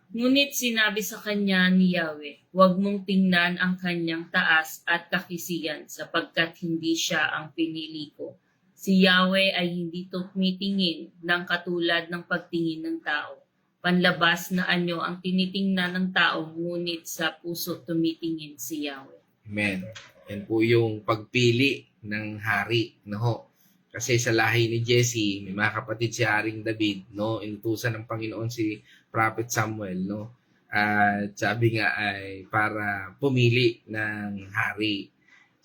Ngunit sinabi sa kanya ni Yahweh, huwag mong tingnan ang kanyang taas at kakisiyan sapagkat hindi siya ang pinili ko. Si Yahweh ay hindi tumitingin ng katulad ng pagtingin ng tao. Panlabas na anyo ang tinitingnan ng tao, ngunit sa puso tumitingin si Yahweh. Amen. Yan po yung pagpili ng hari, no? Kasi sa lahi ni Jesse, may mga kapatid si Haring David, no? Inutusan ng Panginoon si Prophet Samuel, no? At sabi nga ay para pumili ng hari.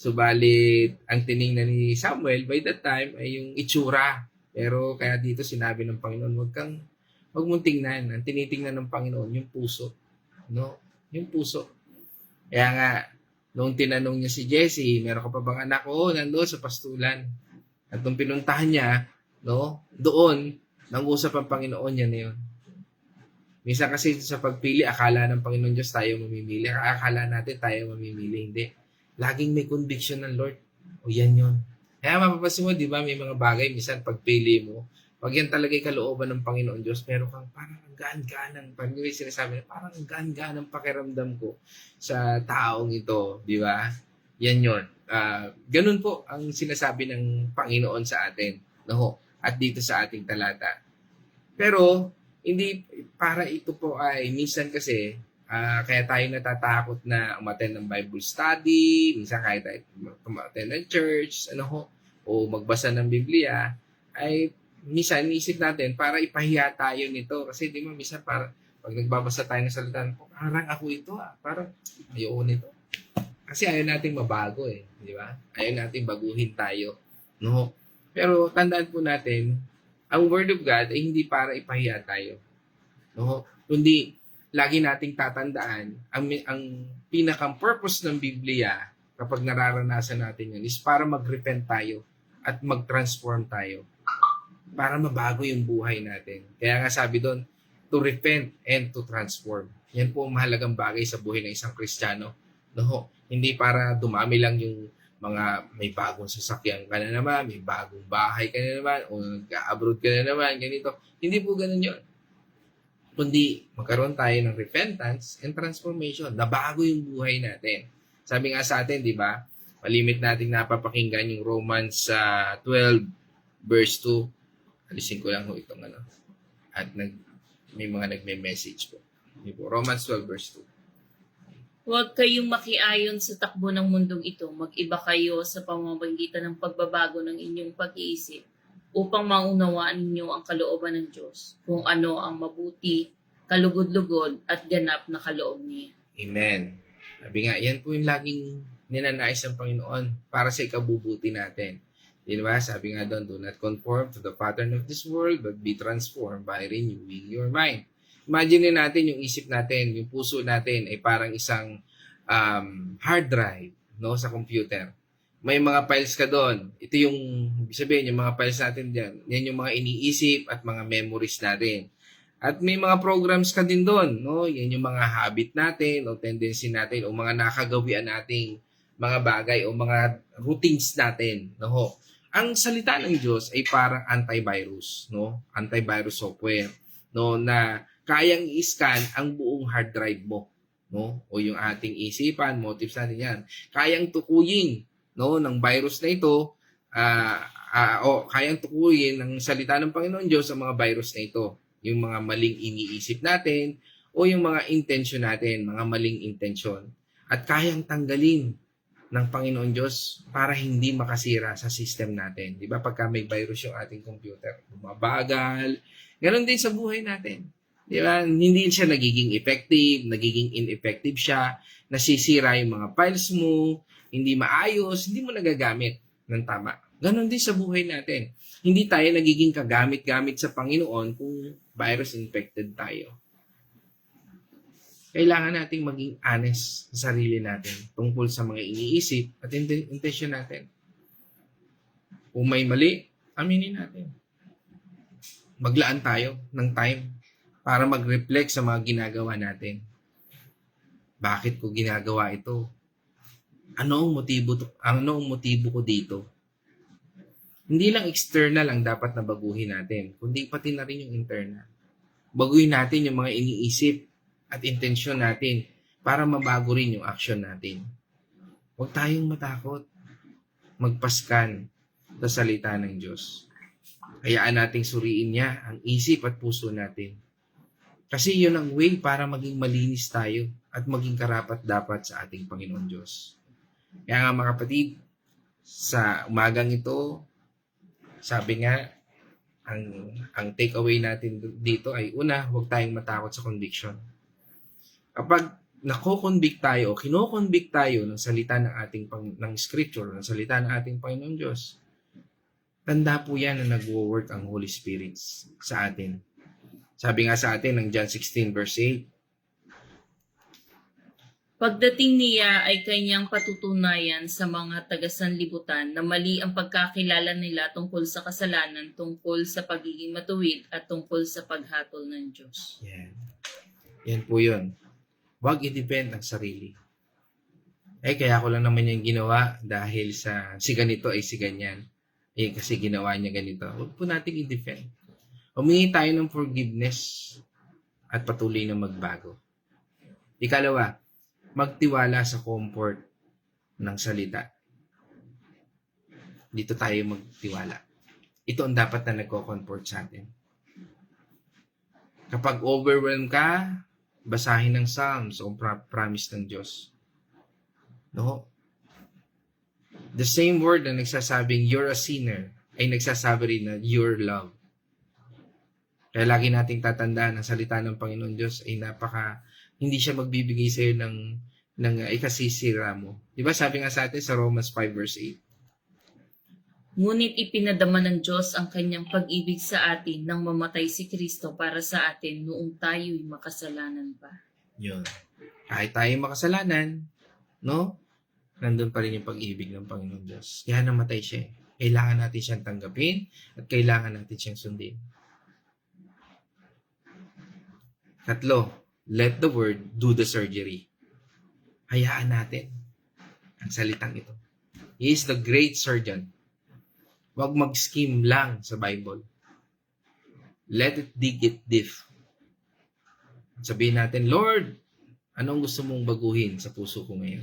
Subalit, ang tiningnan ni Samuel by that time ay yung itsura. Pero kaya dito sinabi ng Panginoon, wag mong tingnan. Ang tinitingnan ng Panginoon, yung puso. No? Yung puso. Kaya nga, nung tinanong niya si Jesse, meron ka pa bang anak? Oo, nandoon sa pastulan. At nung pinuntahan niya, no, doon, nang-usap ang Panginoon niya na yun. Minsan kasi sa pagpili, akala ng Panginoon Diyos tayo mamimili. Akala natin tayo mamimili. Hindi. Laging may conviction ng Lord. O yan yun. Kaya mapapansin mo, di ba, may mga bagay, minsan pagpili mo, pag yan talaga'y kalooban ng Panginoon Diyos, meron kang parang gaan-ganang, parang yung sinasabi, parang gaan-ganang pakiramdam ko sa taong ito, di ba? Yan yun. Ganun po ang sinasabi ng Panginoon sa atin, no? At dito sa ating talata. Pero, hindi, para ito po ay, minsan kasi, kaya tayo natatakot na umattend ng Bible study, minsan kaya tayo umattend ng church, o magbasa ng Biblia, ay minsan iisip natin para ipahiya tayo nito. Kasi di ba, minsan pag nagbabasa tayo ng salita, parang ako ito parang ayoko nito. Kasi ayaw nating mabago di ba? Ayaw nating baguhin tayo. No? Pero tandaan po natin, ang Word of God ay hindi para ipahiya tayo. No? Kundi, lagi nating tatandaan, ang pinakang purpose ng Biblia, kapag nararanasan natin yun, is para mag-repent tayo at mag-transform tayo. Para mabago yung buhay natin. Kaya nga sabi doon, to repent and to transform. Yan po ang mahalagang bagay sa buhay ng isang Kristiyano. No? Hindi para dumami lang yung mga may bagong sasakyan ka na naman, may bagong bahay ka na naman, o nag-abroad ka na naman, ganito. Hindi po ganun yun. Kundi magkaroon tayo ng repentance and transformation. Nabago yung buhay natin. Sabi nga sa atin, di ba? Malimit nating napapakinggan yung Romans 12 verse 2. Alisin ko lang itong At may mga nagme-message po. Romans 12 verse 2. Huwag kayong makiayon sa takbo ng mundong ito. Mag-iba kayo sa pamamagitan ng pagbabago ng inyong pag-iisip upang maunawaan ninyo ang kalooban ng Diyos, kung ano ang mabuti, kalugod-lugod at ganap na kaloob niya. Amen. Sabi nga, yan po yung laging ninanais ng Panginoon para sa ikabubuti natin. Di ba? Sabi nga doon, do not conform to the pattern of this world, but be transformed by renewing your mind. Imagine natin yung isip natin, yung puso natin ay parang isang hard drive, no, sa computer. May mga files ka doon. Ito yung, sabihin, yung mga files natin diyan. Yan yung mga iniisip at mga memories natin. At may mga programs ka din doon, no? Yan yung mga habit natin o tendency natin o mga nakagawian nating mga bagay o mga routines natin, no? Ang salita ng Diyos ay parang antivirus, no? Antivirus software, no, na kayang i-scan ang buong hard drive mo, no? O yung ating isipan, motives natin yan. Kayang tukuyin, no, ng virus na ito, o kayang tukuyin ng salita ng Panginoon Diyos ang mga virus na ito. Yung mga maling iniisip natin o yung mga intention natin, mga maling intention. At kayang tanggalin ng Panginoon Diyos para hindi makasira sa system natin. Di ba? Pagka may virus yung ating computer, bumabagal. Ganon din sa buhay natin. Di ba? Hindi siya nagiging effective, nagiging ineffective siya, nasisira yung mga files mo, hindi maayos, hindi mo nagagamit ng tama. Ganon din sa buhay natin. Hindi tayo nagiging kagamit-gamit sa Panginoon kung virus infected tayo. kailangan nating maging honest sa sarili natin tungkol sa mga iniisip at intensyon natin. Kung may mali, aminin natin. Maglaan tayo ng time para mag-reflect sa mga ginagawa natin. Bakit ko ginagawa ito? Ano ang motibo ko dito? Hindi lang external ang dapat na baguhin natin, kundi pati na rin yung internal. Baguhin natin yung mga iniisip at intensyon natin para mabago rin yung action natin. Huwag tayong matakot. Magpaskan sa salita ng Diyos. Hayaan nating suriin niya ang isip at puso natin. Kasi yun ang way para maging malinis tayo at maging karapat-dapat sa ating Panginoon Diyos. Kaya nga mga kapatid, sa umagang ito, sabi nga, ang takeaway natin dito ay una, huwag tayong matakot sa conviction. Kapag nako-convict tayo o kino-convict tayo ng salita ng ating ng scripture, ng salita ng ating Panginoon Diyos, tanda po yan na nagwo-work ang Holy Spirit sa atin. Sabi nga sa atin ng John 16 verse 8, Pagdating niya ay kanyang patutunayan sa mga taga-sanlibutan na mali ang pagkakilala nila tungkol sa kasalanan, tungkol sa pagiging matuwid at tungkol sa paghatol ng Diyos. yan. Yan po yun. Huwag i-depend ang sarili. Kaya ko lang naman yung ginawa dahil sa si ganito ay si ganyan. Kasi ginawa niya ganito. Huwag po natin i-defend. Humingi tayo ng forgiveness at patuloy na magbago. Ikalawa, magtiwala sa comfort ng salita. Dito tayo magtiwala. Ito ang dapat na nagko-comfort sa atin. Kapag overwhelmed ka, basahin ng Psalms o promise ng Diyos. No? The same word na nagsasabing you're a sinner ay nagsasabi rin na you're loved. Kaya lagi nating tatandaan ang salita ng Panginoon Diyos ay hindi siya magbibigay sa iyo ng ikasisira mo. Di ba sabi nga sa atin sa Romans 5 verse 8? Ngunit ipinadama ng Diyos ang kanyang pag-ibig sa atin nang mamatay si Kristo para sa atin noong tayo'y makasalanan pa. Yun. Kahit tayo makasalanan, no? Nandun pa rin yung pag-ibig ng Panginoon Diyos. Kaya namatay siya. Kailangan natin siyang tanggapin at kailangan natin siyang sundin. Tatlo, let the word do the surgery. Hayaan natin ang salitang ito. He is the great surgeon. Huwag mag-skim lang sa Bible. Let it dig it deep. Sabihin natin, Lord, anong gusto mong baguhin sa puso ko ngayon?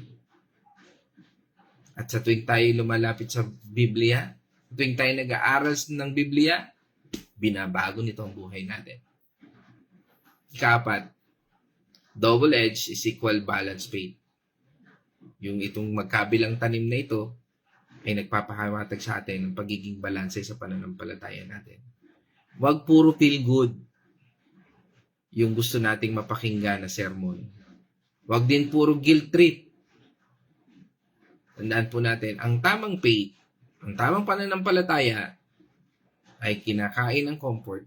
At sa tuwing tayo lumalapit sa Biblia, tuwing tayo nag-aaral ng Biblia, binabago nito ang buhay natin. Ika-4, double edge is equal balance faith. Yung itong magkabilang tanim na ito ay nagpapahiwatig sa atin ng pagiging balanse sa pananampalataya natin. Huwag puro feel good yung gusto nating mapakinggan na sermon. Huwag din puro guilt trip. Tandaan po natin, ang tamang faith, ang tamang pananampalataya ay kinakain ng comfort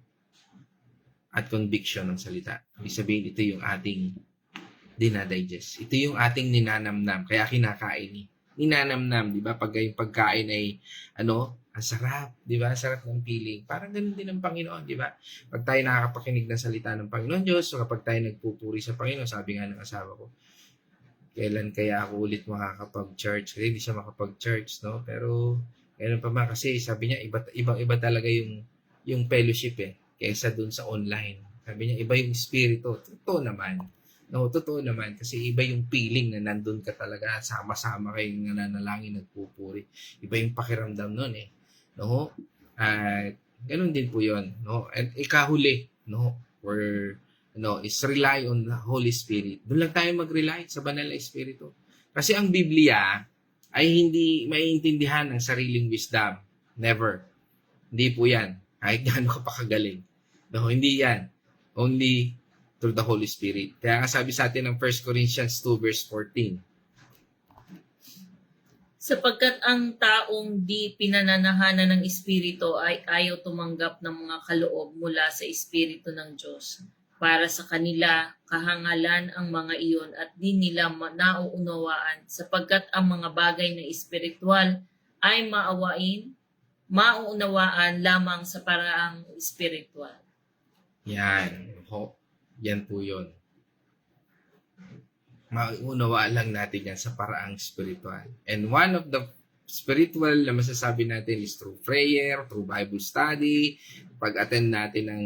at conviction ng salita. Ibig sabihin, ito yung ating dinadigest. Ito yung ating ninanamnam. Kaya kinakain ni. Ninanamnam, di ba? Pag yung pagkain ay, ang sarap, di ba? Sarap ng feeling. Parang ganun din ang Panginoon, di ba? Pag tayo nakakapakinig ng salita ng Panginoon Diyos, o kapag tayo nagpupuri sa Panginoon, sabi nga ng asawa ko, kailan kaya ako ulit makakapag-church? Kasi hindi siya makapag-church, no? Pero, kailan pa man, kasi sabi niya, ibang-iba talaga yung fellowship kaysa dun sa online. Sabi niya, iba yung espiritu. Totoo naman. No, totoo naman. Kasi iba yung feeling na nandun ka talaga. Sama-sama kayong nananalangin, nagpupuri. Iba yung pakiramdam nun No? At ganun din po yun. No? At ikahuli, no? Is rely on the Holy Spirit. Doon lang tayo mag-rely sa banal na espiritu. Kasi ang Biblia ay hindi maiintindihan ng sariling wisdom. Never. Hindi po yan. Kahit gaano ka pa kagaling. No, hindi yan. Only through the Holy Spirit. Kaya nga sabi sa atin ng 1 Corinthians 2 verse 14. Sapagkat ang taong di pinananahanan ng Espiritu ay ayaw tumanggap ng mga kaloob mula sa Espiritu ng Diyos, Para sa kanila, kahangalan ang mga iyon at di nila nauunawaan sapagkat ang mga bagay na espiritual ay mauunawaan lamang sa paraang espiritual. Yan. Yan po yun. Mauunawaan lang natin yan sa paraang spiritual. And one of the spiritual na masasabi natin is through prayer, through Bible study, pag-attend natin ng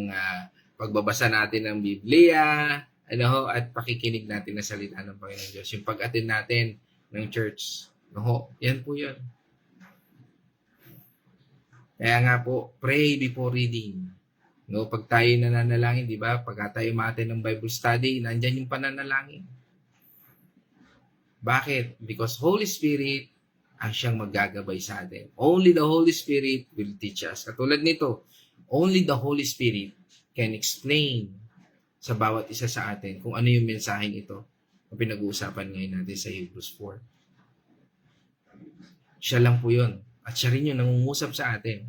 pagbabasa natin ng Biblia, at pakikinig natin ng salita ng Panginoon Diyos. Yung pag-attend natin ng church. Yan po yun. Kaya nga po, pray before reading. Pag tayo nananalangin, di ba? Pag tayo ma-attend ng Bible study, nandyan yung pananalangin. Bakit? Because Holy Spirit ang siyang maggagabay sa atin. Only the Holy Spirit will teach us. Katulad nito, only the Holy Spirit can explain sa bawat isa sa atin kung ano yung mensaheng ito na pinag-uusapan ngayon natin sa Hebrews 4. Siya lang po yun. At siya rin yung nangungusap sa atin.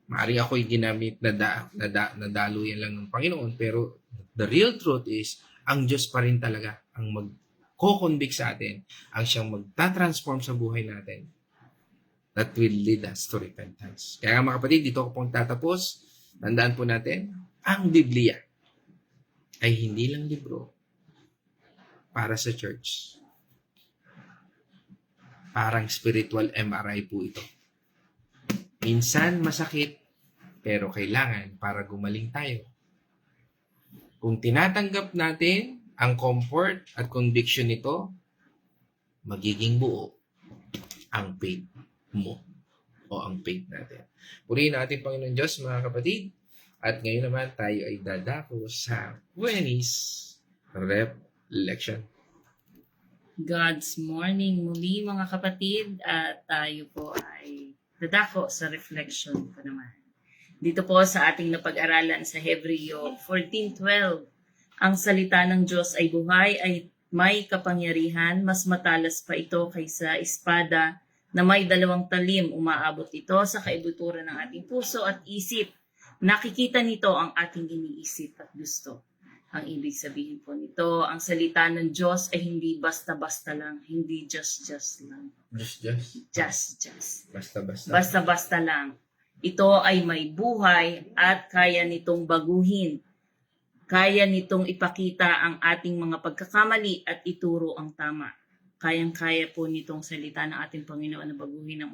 Maaring ako'y ginamit na daluyan lang ng Panginoon, pero the real truth is, ang Diyos pa rin talaga ang mag-co-convict sa atin, ang siyang magta-transform sa buhay natin that will lead us to repentance. Kaya mga kapatid, dito ako pong tatapos. Tandaan po natin, ang Biblia ay hindi lang libro para sa church. Parang spiritual MRI po ito. Minsan masakit, pero kailangan para gumaling tayo. Kung tinatanggap natin ang comfort at conviction nito, magiging buo ang faith mo o ang faith natin. Purihin natin Panginoon Diyos, mga kapatid. At ngayon naman tayo ay dadako sa Venice Reflection. God's morning muli mga kapatid at tayo po ay dadako sa reflection po naman. Dito po sa ating napag-aralan sa Hebreo 14:12, ang salita ng Diyos ay buhay, ay may kapangyarihan, mas matalas pa ito kaysa espada na may 2 talim, umaabot ito sa kaibuturan ng ating puso at isip. Nakikita nito ang ating iniisip at gusto. Ang ibig sabihin po nito, ang salita ng Diyos ay hindi basta-basta lang, hindi just lang. Just. Basta-basta. Basta-basta lang. Ito ay may buhay at kaya nitong baguhin. Kaya nitong ipakita ang ating mga pagkakamali at ituro ang tama. Kayang-kaya po nitong salita ng ating Panginoon na baguhin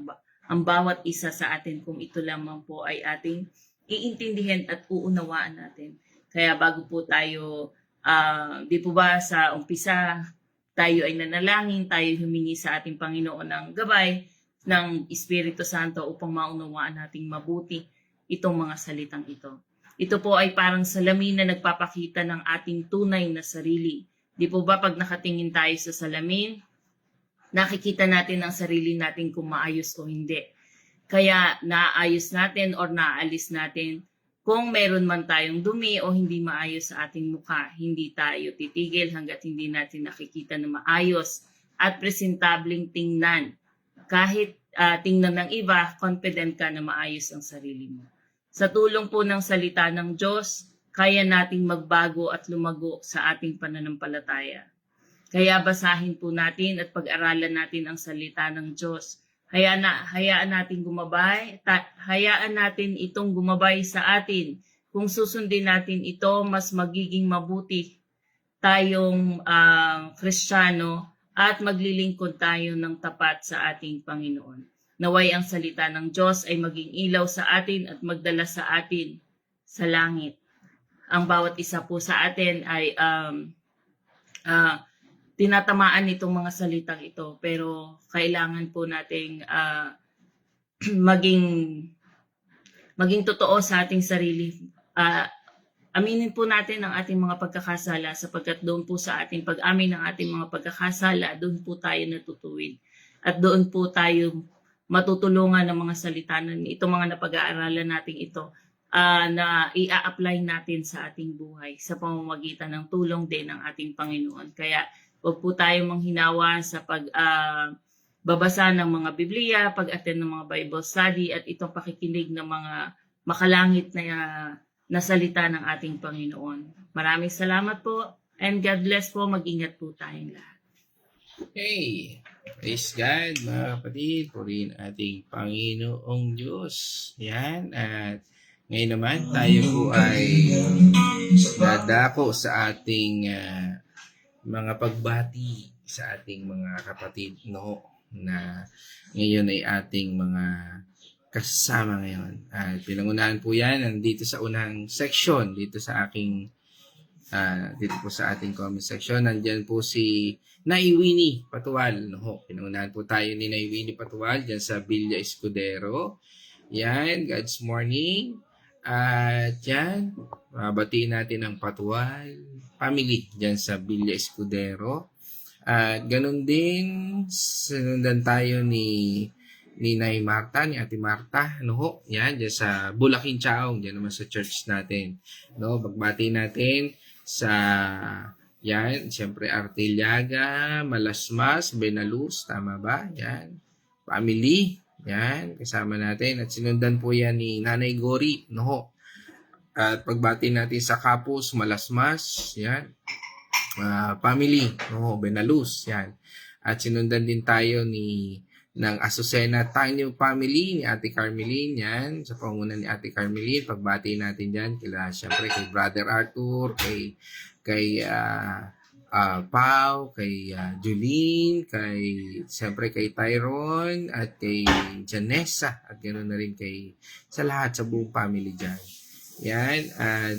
ang bawat isa sa atin kung ito lamang po ay ating iintindihin at uunawaan natin. Kaya bago po tayo, di po ba sa umpisa, tayo ay nanalangin, tayo humingi sa ating Panginoon ng gabay ng Espiritu Santo upang maunawaan nating mabuti itong mga salitang ito. Ito po ay parang salamin na nagpapakita ng ating tunay na sarili. Di po ba pag nakatingin tayo sa salamin, nakikita natin ang sarili natin kung maayos o hindi. Kaya naayos natin or naalis natin kung meron man tayong dumi o hindi maayos sa ating mukha. Hindi tayo titigil hanggat hindi natin nakikita na maayos at presentableng tingnan. Kahit tingnan ng iba, confident ka na maayos ang sarili mo. Sa tulong po ng salita ng Diyos, kaya nating magbago at lumago sa ating pananampalataya. Kaya basahin po natin at pag-aralan natin ang salita ng Diyos. Hayaan natin hayaan natin itong gumabay sa atin. Kung susundin natin ito, mas magiging mabuti tayong Kristiyano at maglilingkod tayo ng tapat sa ating Panginoon. Naway ang salita ng Diyos ay maging ilaw sa atin at magdala sa atin sa langit. Ang bawat isa po sa atin ay tinatamaan itong mga salitang ito, pero kailangan po nating maging totoo sa ating sarili. Aminin po natin ang ating mga pagkakasala sapagkat doon po sa ating pag-amin ng ating mga pagkakasala, doon po tayo natutuwid. At doon po tayo matutulungan ng mga salita ng itong mga napag-aaralan natin ito na i-apply natin sa ating buhay sa pamamagitan ng tulong din ng ating Panginoon. Kaya huwag po tayong manghinawa sa pagbabasa ng mga Biblia, pag-attend ng mga Bible study at itong pakikinig ng mga makalangit na na salita ng ating Panginoon. Maraming salamat po and God bless po. Mag-ingat po tayong lahat. Hey, praise God mga kapatid, purihin ating Panginoong Diyos. Yan, at ngayon naman tayo po ay dadako sa ating mga pagbati sa ating mga kapatid, no, na ngayon ay ating mga kasama ngayon. At pinangunahan po yan nandito sa unang section, dito sa aking dito po sa ating comment section. Nandyan po si Naiwini Patual. No? Pinangunahan po tayo ni Naiwini Patual dyan sa Villa Escudero. Yan, God's morning. At yan, batiin natin ang Patual family dyan sa Villa Escudero. At ganun din, sinundan tayo ni Nay Marta, ni Ate Marta, no ho, yan, dyan sa Bulakin Chaong, dyan naman sa church natin. No, bagbati natin sa, yan, siyempre Artillaga, Malasmas, Benaluz, tama ba? Yan, family, yan, kasama natin. At sinundan po yan ni Nanay Gori, no ho. At pagbati natin sa Kapus, Malasmas, yan, family, no ho, Benaluz, yan. At sinundan din tayo ng Azucena Tiny Family ni Ate Carmeline, yan, sa pangunan ni Ate Carmeline. Pagbati natin dyan, siyempre kay Brother Arthur, kay Pau, kay Julene, siyempre kay Tyrone, at kay Janessa, at ganoon na rin sa lahat, sa buong family dyan. Yan, at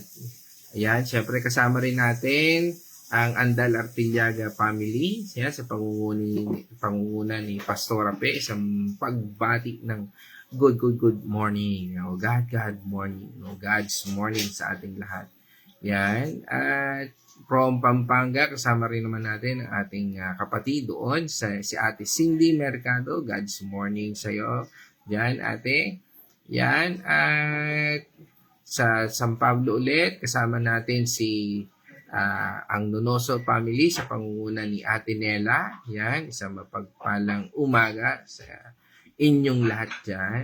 yan, siyempre kasama rin natin ang Andal Artillaga family, yan, sa pangunguna ni Pastor Ape, isang pagbati ng good morning. Oh, God morning. Oh, God's morning sa ating lahat. Yan. At from Pampanga, kasama rin naman natin ang ating kapatid doon, si Ate Cindy Mercado. God's morning sa iyo. Yan, ate. Yan. At sa San Pablo ulit, kasama natin ang Nonoso family sa pangunguna ni Ate Nela. Yan, isang mapagpalang umaga sa inyong lahat dyan.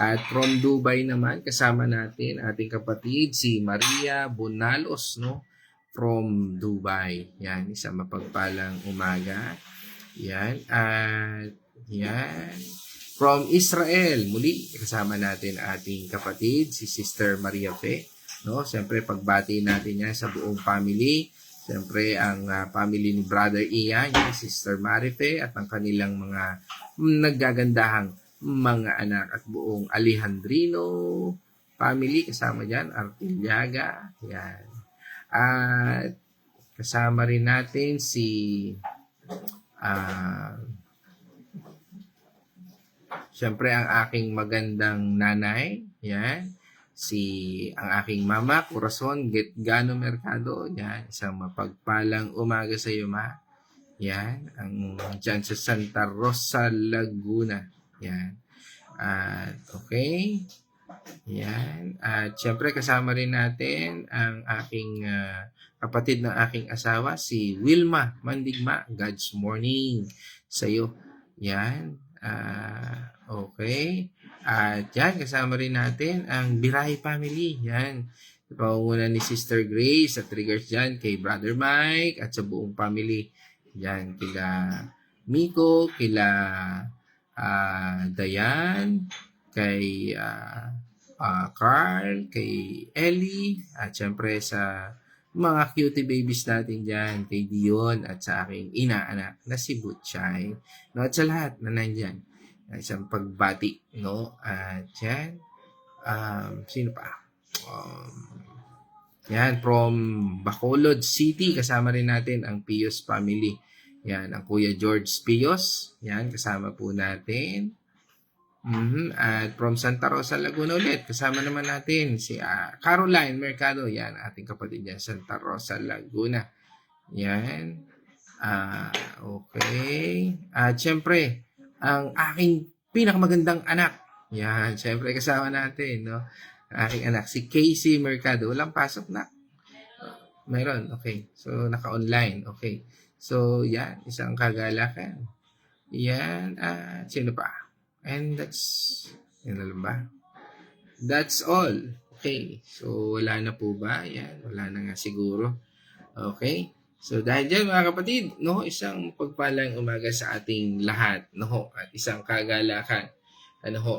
At from Dubai naman, kasama natin ating kapatid si Maria Bonalos, no? From Dubai. Yan, isang mapagpalang umaga. Yan, at yan. From Israel, muli, kasama natin ating kapatid, si Sister Maria Fe. No, siyempre pagbati natin yan sa buong family. Siyempre ang family ni Brother Ian, Sister Marife, at ang kanilang mga naggagandahang mga anak, at buong Alejandrino family kasama diyan, Artillaga, yan. At kasama rin natin siyempre ang aking magandang nanay, yan. Ang aking mama, Corazon Gano Mercado. Yan, isang mapagpalang umaga sa iyo, ma. Yan, dyan sa Santa Rosa, Laguna. Yan. At okay. Yan. At syempre kasama rin natin ang aking kapatid ng aking asawa, si Wilma Mandigma. God's morning sa iyo. Yan. Okay. At yan, kasama rin natin ang Biray family. Yan. Pangunguna ni Sister Grace at triggers dyan kay Brother Mike at sa buong family. Yan, kila Miko, kila Dayan, kay Carl, kay Ellie, at syempre sa mga cutie babies natin dyan, kay Dion at sa aking inaanak na si Butchay. No, at sa lahat na nandyan. Isang pagbati, no? At yan, sino pa? Yan, from Bacolod City, kasama rin natin ang Pios family. Yan, ang Kuya George Pios. Yan, kasama po natin. At from Santa Rosa, Laguna ulit, kasama naman natin si Caroline Mercado. Yan, ating kapatid yan, Santa Rosa, Laguna. Yan. Okay. At syempre, ang aking pinakamagandang anak. Yan, syempre kasama natin, no? Aking anak, si Casey Mercado. Walang pasok na. Meron, okay. So, naka-online, okay. So, yan, isang kagalakan. Yan, sino pa? And yun na lang ba? That's all. Okay. So, wala na po ba? Yan. Wala na nga siguro. Okay. So, dahil dyan mga kapatid, no, isang pagpalang umaga sa ating lahat, no, at isang kagalakan, ano ho,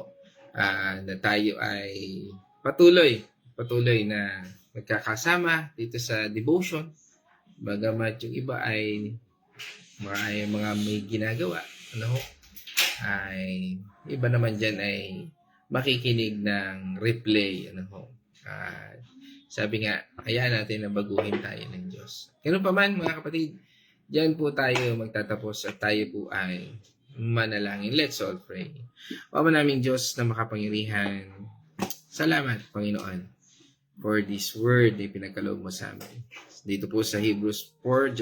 na tayo ay patuloy na magkakasama dito sa devotion. Bagamat yung iba ay mga may ginagawa, ano ho, ay iba naman dyan ay makikinig ng replay, ano ho. Sabi nga, hayaan natin na baguhin tayo ng Diyos. Ganun pa man, mga kapatid, dyan po tayo magtatapos at tayo po ay manalangin. Let's all pray. Ama naming Diyos na makapangyarihan, salamat, Panginoon, for this word na pinagkaloob mo sa amin. Dito po sa Hebrews 4,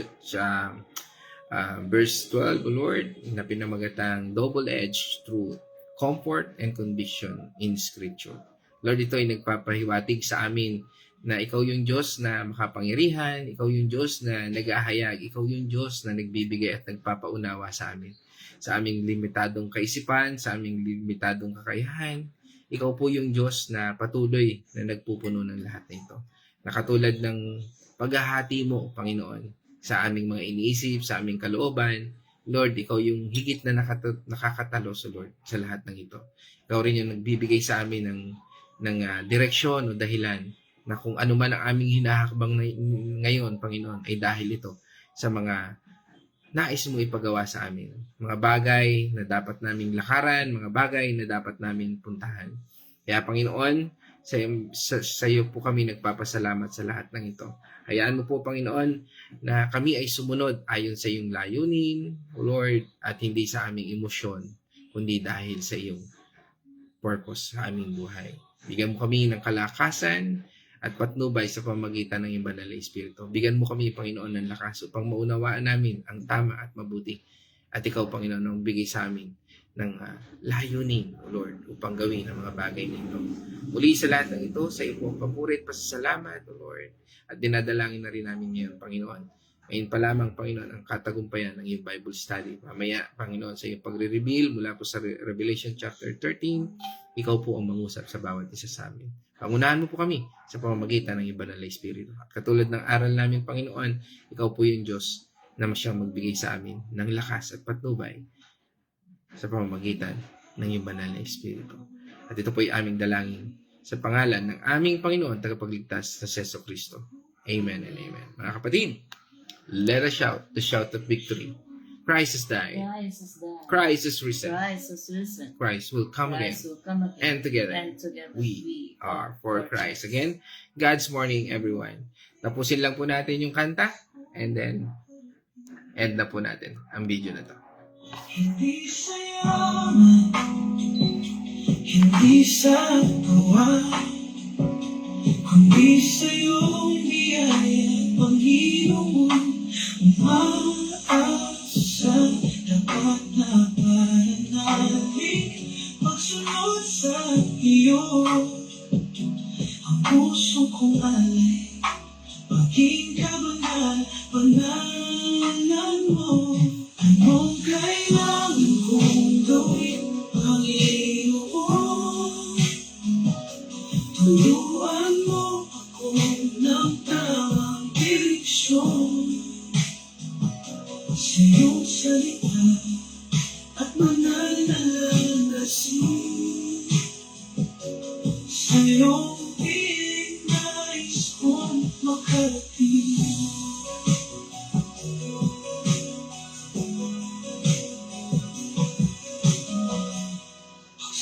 verse 12, O Lord, na pinamagatang double-edged truth, comfort and conviction in Scripture. Lord, ito ay nagpapahiwatig sa amin na ikaw yung Diyos na makapangyarihan, ikaw yung Diyos na nag-ahayag, ikaw yung Diyos na nagbibigay at nagpapaunawa sa amin. Sa aming limitadong kaisipan, sa aming limitadong kakayahan, ikaw po yung Diyos na patuloy na nagpupuno ng lahat na ito. Nakatulad ng paghahati mo, Panginoon, sa aming mga iniisip, sa aming kalooban, Lord, ikaw yung higit na nakakatalo sa Lord sa lahat ng ito. Ikaw rin yung nagbibigay sa amin ng direksyon o dahilan na kung ano man ang aming hinahakbang ngayon, Panginoon, ay dahil ito sa mga nais mo ipagawa sa amin. Mga bagay na dapat naming lakaran, mga bagay na dapat naming puntahan. Kaya, Panginoon, sa iyo po kami nagpapasalamat sa lahat ng ito. Hayaan mo po, Panginoon, na kami ay sumunod ayon sa iyong layunin, O Lord, at hindi sa aming emosyon, kundi dahil sa iyong purpose sa aming buhay. Bigyan mo kami ng kalakasan at patnubay sa pamagitan ng iyong banal na Espiritu. Bigyan mo kami, Panginoon, ng lakas upang maunawaan namin ang tama at mabuti. At ikaw, Panginoon, ang bigay sa amin ng layunin, O Lord, upang gawin ang mga bagay nito. Muli sa lahat ng ito, sa iyo po ang papurit, pasasalamat, O Lord. At dinadalangin na rin namin ngayon, Panginoon. Ngayon pa lamang, Panginoon, ang katagumpayan ng iyong Bible study. Mamaya, Panginoon, sa iyong pagre-reveal mula po sa Revelation chapter 13, ikaw po ang mangusap sa bawat isa sa amin. Pangunahan mo po kami sa pamamagitan ng iyong banal na Espiritu. At katulad ng aral namin, Panginoon, ikaw po yung Diyos na masyang magbigay sa amin ng lakas at patnubay sa pamamagitan ng iyong banal na Espiritu. At ito po ay aming dalangin sa pangalan ng aming Panginoon, tagapagligtas na Jesu Kristo. Amen and amen. Mga kapatid, let us shout the shout of victory. Christ has died. Christ is died. Christ is risen. Christ is risen. Christ will come again. Christ will come again. And together, we we are for Christ. Again, God's morning, everyone. Tapusin lang po natin yung kanta and then end na po natin ang video na to. Hindi sa yaman, hindi sa tuwa, kundi sa iyong biyaya, Panginoon, umaasa, dapat na pananalig, magsunod sa iyo. Ang puso kong alay, maging kabanalan mo. Anong kailangan kong gawin, Panginoon? Turuan mo ako ng tamang direksyon sa iyong salita at mananalasin. Sa iyong piling nais kong makarating.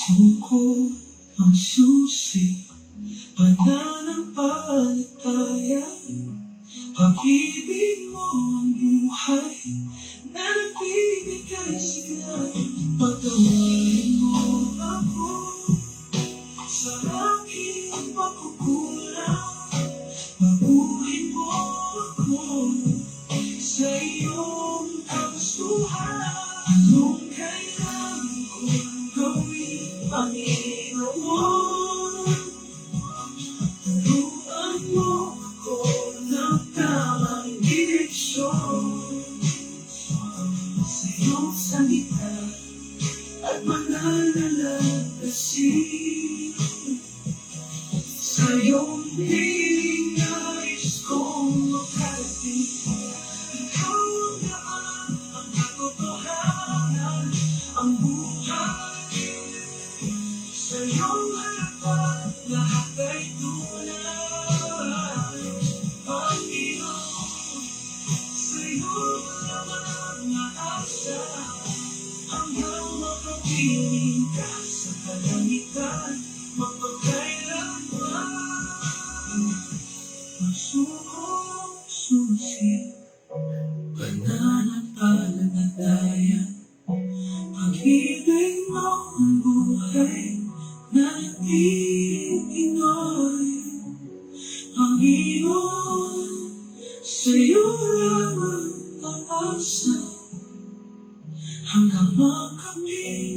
Suko ang susi, pananampalataya, pag-ibig mo ang buhay na nagbibigay sigla. Patawarin mo ako sa aking pagkukulang, baguhin mo ako sa iyong kagustuhan. Anong kailangan kong gawin, Panginoon? Turuan mo ako ng tamang direksyon sa iyong salita at mananalasin. Sa iyong Manatiling ka sa kalangitan, mapagkailanman. Masukong susi, pananampalataya, pag-ibig mo ang buhay na naging Pinoy. Panginoon, sa'yo lamang ang asa hanggang makamit